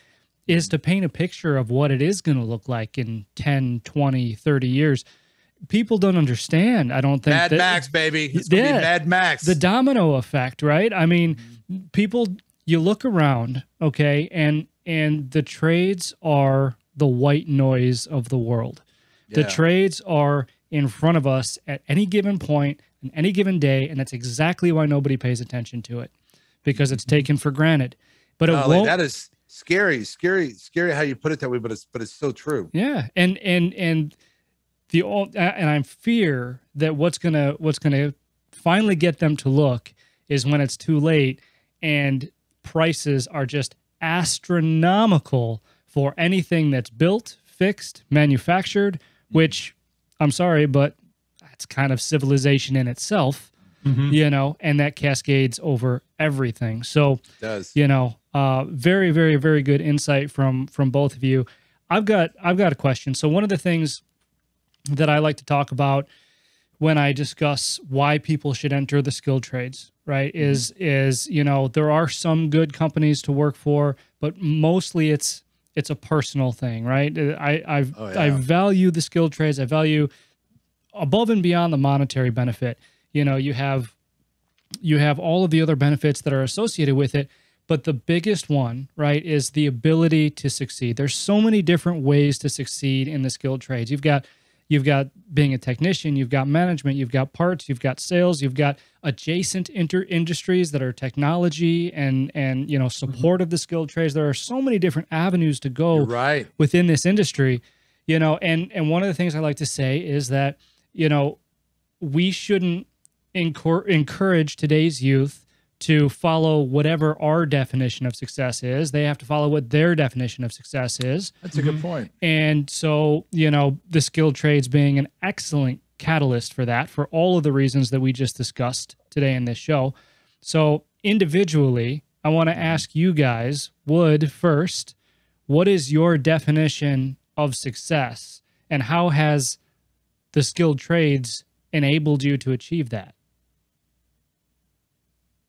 is to paint a picture of what it is going to look like in 10, 20, 30 years. People don't understand. I don't think Mad Max, baby. It's going to be Mad Max. The domino effect, right? I mean, people, you look around, okay, and the trades are the white noise of the world. The trades are in front of us at any given point, on any given day, and that's exactly why nobody pays attention to it, because it's taken for granted. But it won't. That is scary how you put it that way, but it's so true. Yeah, and I fear that what's gonna finally get them to look is when it's too late and prices are just astronomical for anything that's built, fixed, manufactured, which I'm sorry, but that's kind of civilization in itself, you know, and that cascades over everything. So, it does. you know, very, very, very good insight from both of you. I've got a question. So one of the things that I like to talk about when I discuss why people should enter the skilled trades, right, is, you know, there are some good companies to work for, but mostly it's a personal thing, right? I value the skilled trades. I value above and beyond the monetary benefit. You know, you have all of the other benefits that are associated with it, but the biggest one, right, is the ability to succeed. There's so many different ways to succeed in the skilled trades. You've got being a technician, you've got management, you've got parts, you've got sales, you've got adjacent industries that are technology and you know, support of the skilled trades. There are so many different avenues to go within this industry, you know, and one of the things I like to say is that, you know, we shouldn't encourage today's youth to follow whatever our definition of success is. They have to follow what their definition of success is. That's a good point. And so, you know, the skilled trades being an excellent catalyst for that, for all of the reasons that we just discussed today in this show. So individually, I want to ask you guys, Wood, first, what is your definition of success, and how has the skilled trades enabled you to achieve that?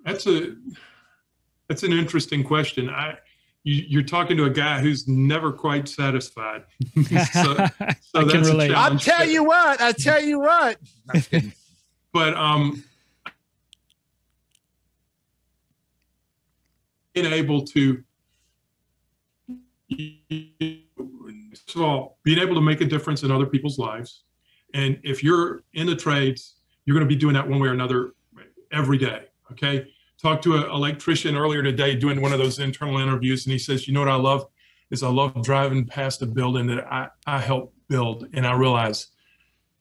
That's an interesting question. You're talking to a guy who's never quite satisfied. so I can relate. I'll tell you what. I'm kidding. But being able to, first of all, being able to make a difference in other people's lives, and if you're in the trades, you're going to be doing that one way or another every day. Okay. Talked to an electrician earlier today doing one of those internal interviews, and he says, you know what I love is I love driving past a building that I helped build, and I realize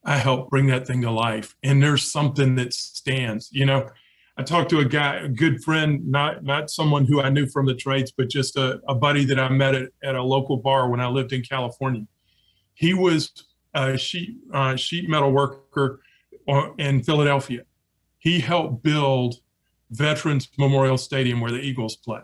I helped bring that thing to life. And there's something that stands. You know, I talked to a guy, a good friend, not someone who I knew from the trades, but just a buddy that I met at a local bar when I lived in California. He was a sheet metal worker in Philadelphia. He helped build Veterans Memorial Stadium where the Eagles play.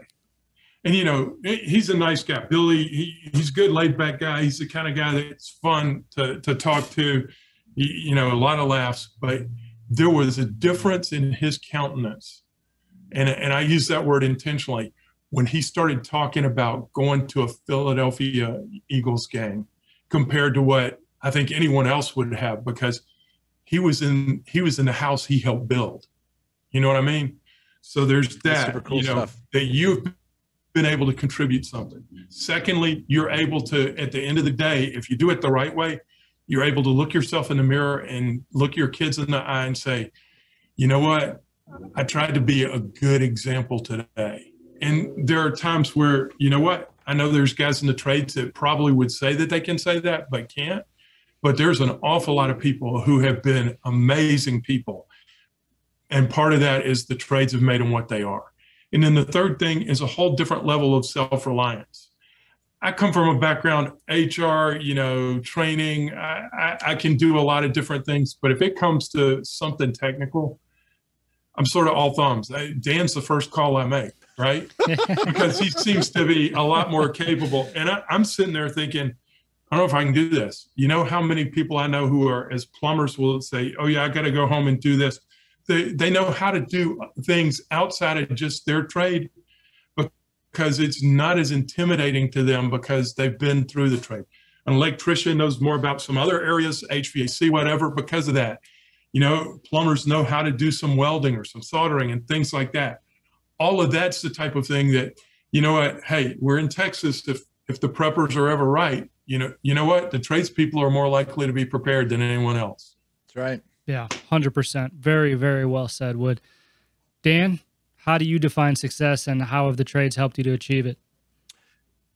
And, you know, he's a nice guy. Billy, he's a good laid back guy. He's the kind of guy that's fun to talk to, you know, a lot of laughs, but there was a difference in his countenance. And I use that word intentionally when he started talking about going to a Philadelphia Eagles game compared to what I think anyone else would have, because he was in the house he helped build. You know what I mean? So there's that, super cool, you know, stuff. That you've been able to contribute something. Secondly, you're able to, at the end of the day, if you do it the right way, you're able to look yourself in the mirror and look your kids in the eye and say, you know what? I tried to be a good example today. And there are times where, you know what? I know there's guys in the trades that probably would say that they can say that, but can't. But there's an awful lot of people who have been amazing people. And part of that is the trades have made them what they are. And then the third thing is a whole different level of self-reliance. I come from a background, HR, you know, training. I can do a lot of different things, but if it comes to something technical, I'm sort of all thumbs. Dan's the first call I make, right? Because he seems to be a lot more capable. And I'm sitting there thinking, I don't know if I can do this. You know how many people I know who are as plumbers will say, oh yeah, I got to go home and do this. They know how to do things outside of just their trade because it's not as intimidating to them because they've been through the trade. An electrician knows more about some other areas, HVAC, whatever, because of that. You know, plumbers know how to do some welding or some soldering and things like that. all of that's the type of thing that, you know what, hey, we're in Texas. If the preppers are ever right, you know what, the tradespeople are more likely to be prepared than anyone else. That's right. Yeah, 100%. Very, very well said, Wood. Dan, how do you define success, and how have the trades helped you to achieve it?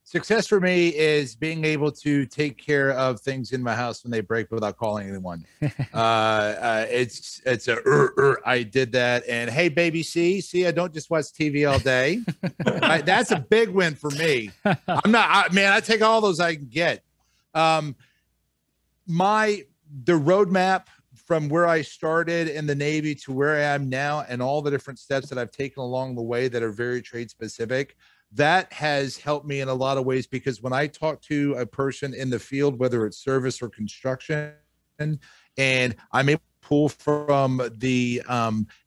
Success for me is being able to take care of things in my house when they break without calling anyone. It's I did that, and hey, baby, see, I don't just watch TV all day. That's a big win for me. I take all those I can get. The roadmap from where I started in the Navy to where I am now, and all the different steps that I've taken along the way that are very trade specific, that has helped me in a lot of ways, because when I talk to a person in the field, whether it's service or construction, and I'm able to pull from the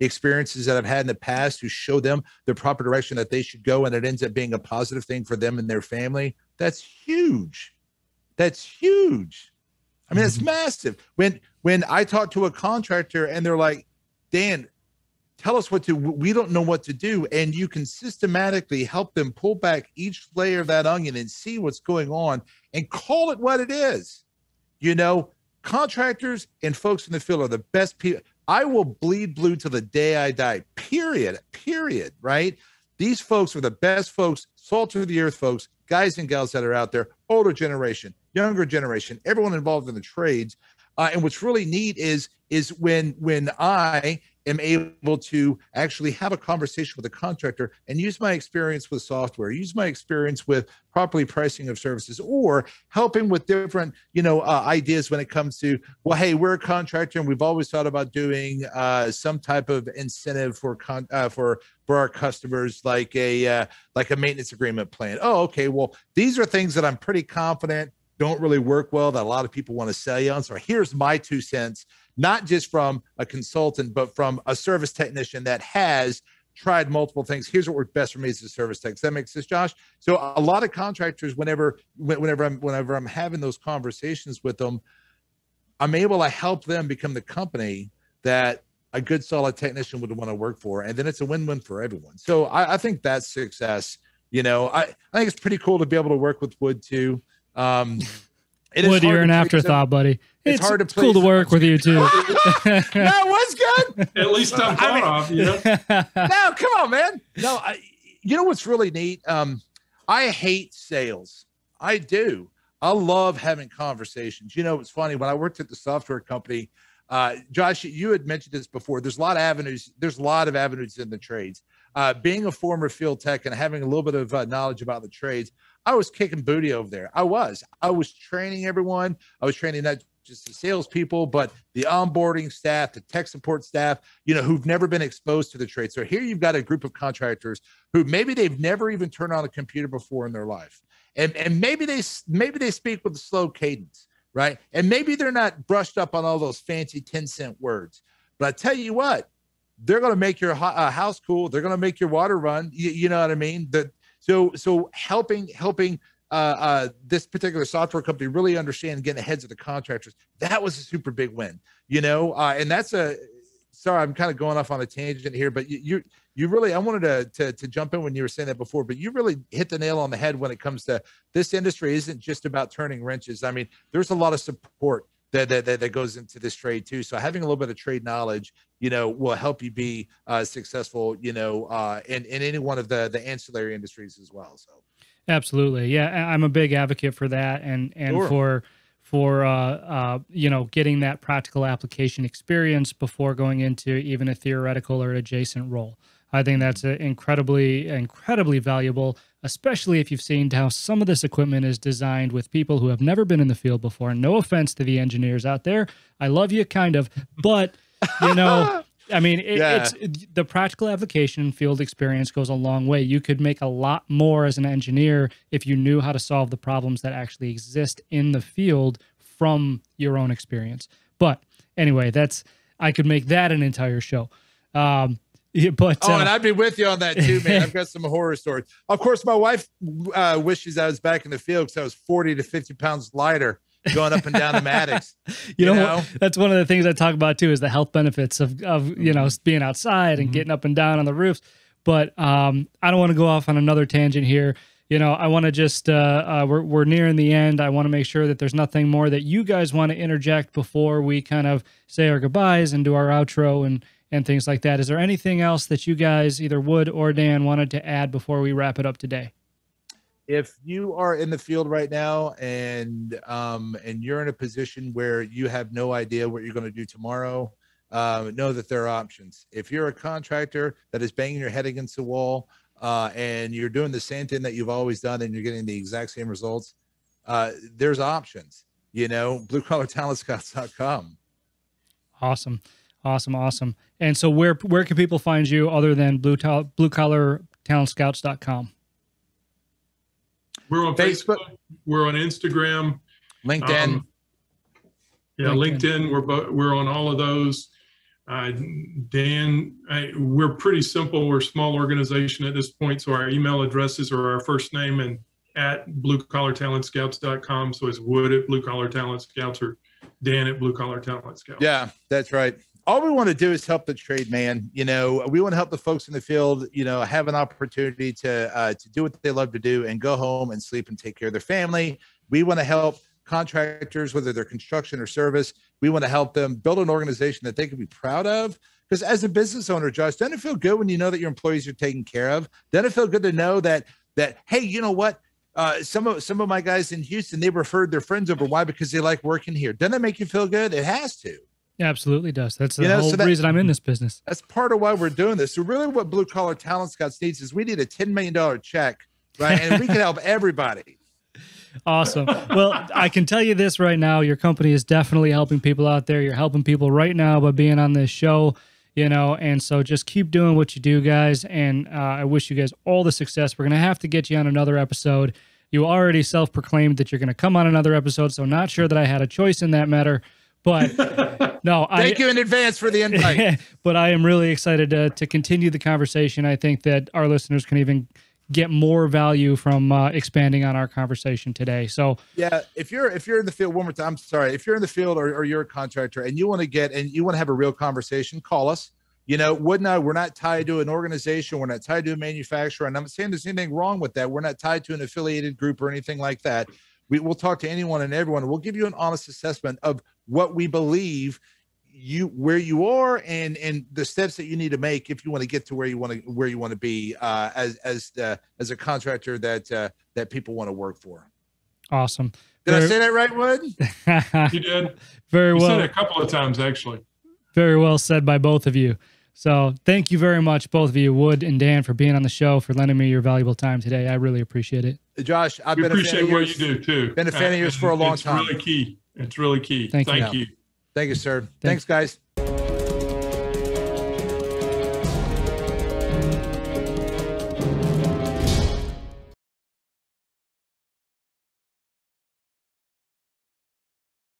experiences that I've had in the past to show them the proper direction that they should go, and it ends up being a positive thing for them and their family, that's huge. That's huge. I mean, it's massive. When I talk to a contractor and they're like, Dan, tell us we don't know what to do. And you can systematically help them pull back each layer of that onion and see what's going on and call it what it is. You know, contractors and folks in the field are the best people. I will bleed blue till the day I die, period, right? These folks are the best folks, salt of the earth folks, guys and gals that are out there, older generation, younger generation, everyone involved in the trades. And what's really neat is when I am able to actually have a conversation with a contractor and use my experience with software, use my experience with properly pricing of services, or helping with different, ideas when it comes to, well, hey, we're a contractor and we've always thought about doing some type of incentive for our customers, like a maintenance agreement plan. Oh, okay. Well, these are things that I'm pretty confident don't really work well, that a lot of people want to sell you on. So here's my 2 cents, not just from a consultant, but from a service technician that has tried multiple things. Here's what worked best for me as a service tech. Does that make sense, Josh? So a lot of contractors, whenever I'm having those conversations with them, I'm able to help them become the company that a good, solid technician would want to work for. And then it's a win-win for everyone. So I think that's success. I think it's pretty cool to be able to work with Wood too. Wood, you're an afterthought, buddy. It's hard to. It's cool to work with you too. No, what's good? At least I'm thought of. No, come on, man. No, you know what's really neat? I hate sales. I do. I love having conversations. It's funny, when I worked at the software company, Josh, you had mentioned this before. There's a lot of avenues. There's a lot of avenues in the trades. Being a former field tech and having a little bit of knowledge about the trades, I was kicking booty over there. I was training everyone. I was training not just the salespeople, but the onboarding staff, the tech support staff, who've never been exposed to the trade. So here you've got a group of contractors who maybe they've never even turned on a computer before in their life. And maybe they speak with a slow cadence, right? And maybe they're not brushed up on all those fancy 10-cent words. But I tell you what, they're going to make your house cool. They're going to make your water run. You know what I mean? So helping this particular software company really understand and get in the heads of the contractors, that was a super big win, and that's sorry, I'm kind of going off on a tangent here, but you really, I wanted to jump in when you were saying that before, but you really hit the nail on the head when it comes to this industry isn't just about turning wrenches. I mean, there's a lot of support that goes into this trade too. So having a little bit of trade knowledge, will help you be successful, in any one of the ancillary industries as well. So. Absolutely. Yeah. I'm a big advocate for that. And Sure. for getting that practical application experience before going into even a theoretical or adjacent role. I think that's incredibly valuable, especially if you've seen how some of this equipment is designed with people who have never been in the field before. No offense to the engineers out there. I love you kind of, but I mean, it's the practical application and field experience goes a long way. You could make a lot more as an engineer if you knew how to solve the problems that actually exist in the field from your own experience. But anyway, I could make that an entire show. And I'd be with you on that too, man. I've got some horror stories. Of course, my wife wishes I was back in the field because I was 40 to 50 pounds lighter going up and down the Maddox. You know, that's one of the things I talk about too, is the health benefits of being outside and getting up and down on the roofs. But I don't want to go off on another tangent here. You know, I want to just, we're nearing the end. I want to make sure that there's nothing more that you guys want to interject before we kind of say our goodbyes and do our outro and things like that. Is there anything else that you guys, either Wood or Dan, wanted to add before we wrap it up today? If you are in the field right now and you're in a position where you have no idea what you're going to do tomorrow, know that there are options. If you're a contractor that is banging your head against the wall and you're doing the same thing that you've always done and you're getting the exact same results, there's options. You know, bluecollartalentscouts.com. Awesome. And so where can people find you other than bluecollartalentscouts.com? We're on Facebook. We're on Instagram, LinkedIn. LinkedIn. We're on all of those. Dan, we're pretty simple. We're a small organization at this point, so our email addresses are our first name and at bluecollartalentscouts.com. So it's Wood at Blue Collar Talent Scouts or Dan at Blue Collar Talent Scouts. Yeah, that's right. All we want to do is help the trade, man. You know, we want to help the folks in the field, you know, have an opportunity to do what they love to do and go home and sleep and take care of their family. We want to help contractors, whether they're construction or service. We want to help them build an organization that they can be proud of. Because as a business owner, Josh, doesn't it feel good when you know that your employees are taken care of? Doesn't it feel good to know that, hey, you know what? Some of my guys in Houston, they referred their friends over. Why? Because they like working here. Doesn't it make you feel good? It has to. Yeah, absolutely does. That's the whole reason I'm in this business. That's part of why we're doing this. So really what Blue Collar Talent Scouts needs is we need a $10 million check, right? And we can help everybody. Awesome. Well, I can tell you this right now. Your company is definitely helping people out there. You're helping people right now by being on this show, you know, and so just keep doing what you do, guys. And I wish you guys all the success. We're going to have to get you on another episode. You already self-proclaimed that you're going to come on another episode, so not sure that I had a choice in that matter. But no, thank you in advance for the invite. But I am really excited to continue the conversation. I think that our listeners can even get more value from expanding on our conversation today. So yeah, if you're in the field, one more time, I'm sorry, if you're in the field or you're a contractor and you want to have a real conversation, call us. You know, Wood and I, we're not tied to an organization. We're not tied to a manufacturer. And I'm not saying there's anything wrong with that. We're not tied to an affiliated group or anything like that. We'll talk to anyone and everyone. We'll give you an honest assessment of what we believe where you are and the steps that you need to make if you want to get to where you want to be as a contractor that people want to work for. Awesome. Did I say that right, Wood? You did. Very well. You said it a couple of times, actually. Very well said by both of you. So thank you very much, both of you, Wood and Dan, for being on the show, for lending me your valuable time today. I really appreciate it. Josh, I've been appreciate what you do too. Been a fan of yours for a long time. It's really key. It's really key. Thank you. Thank you, sir. Thanks, guys.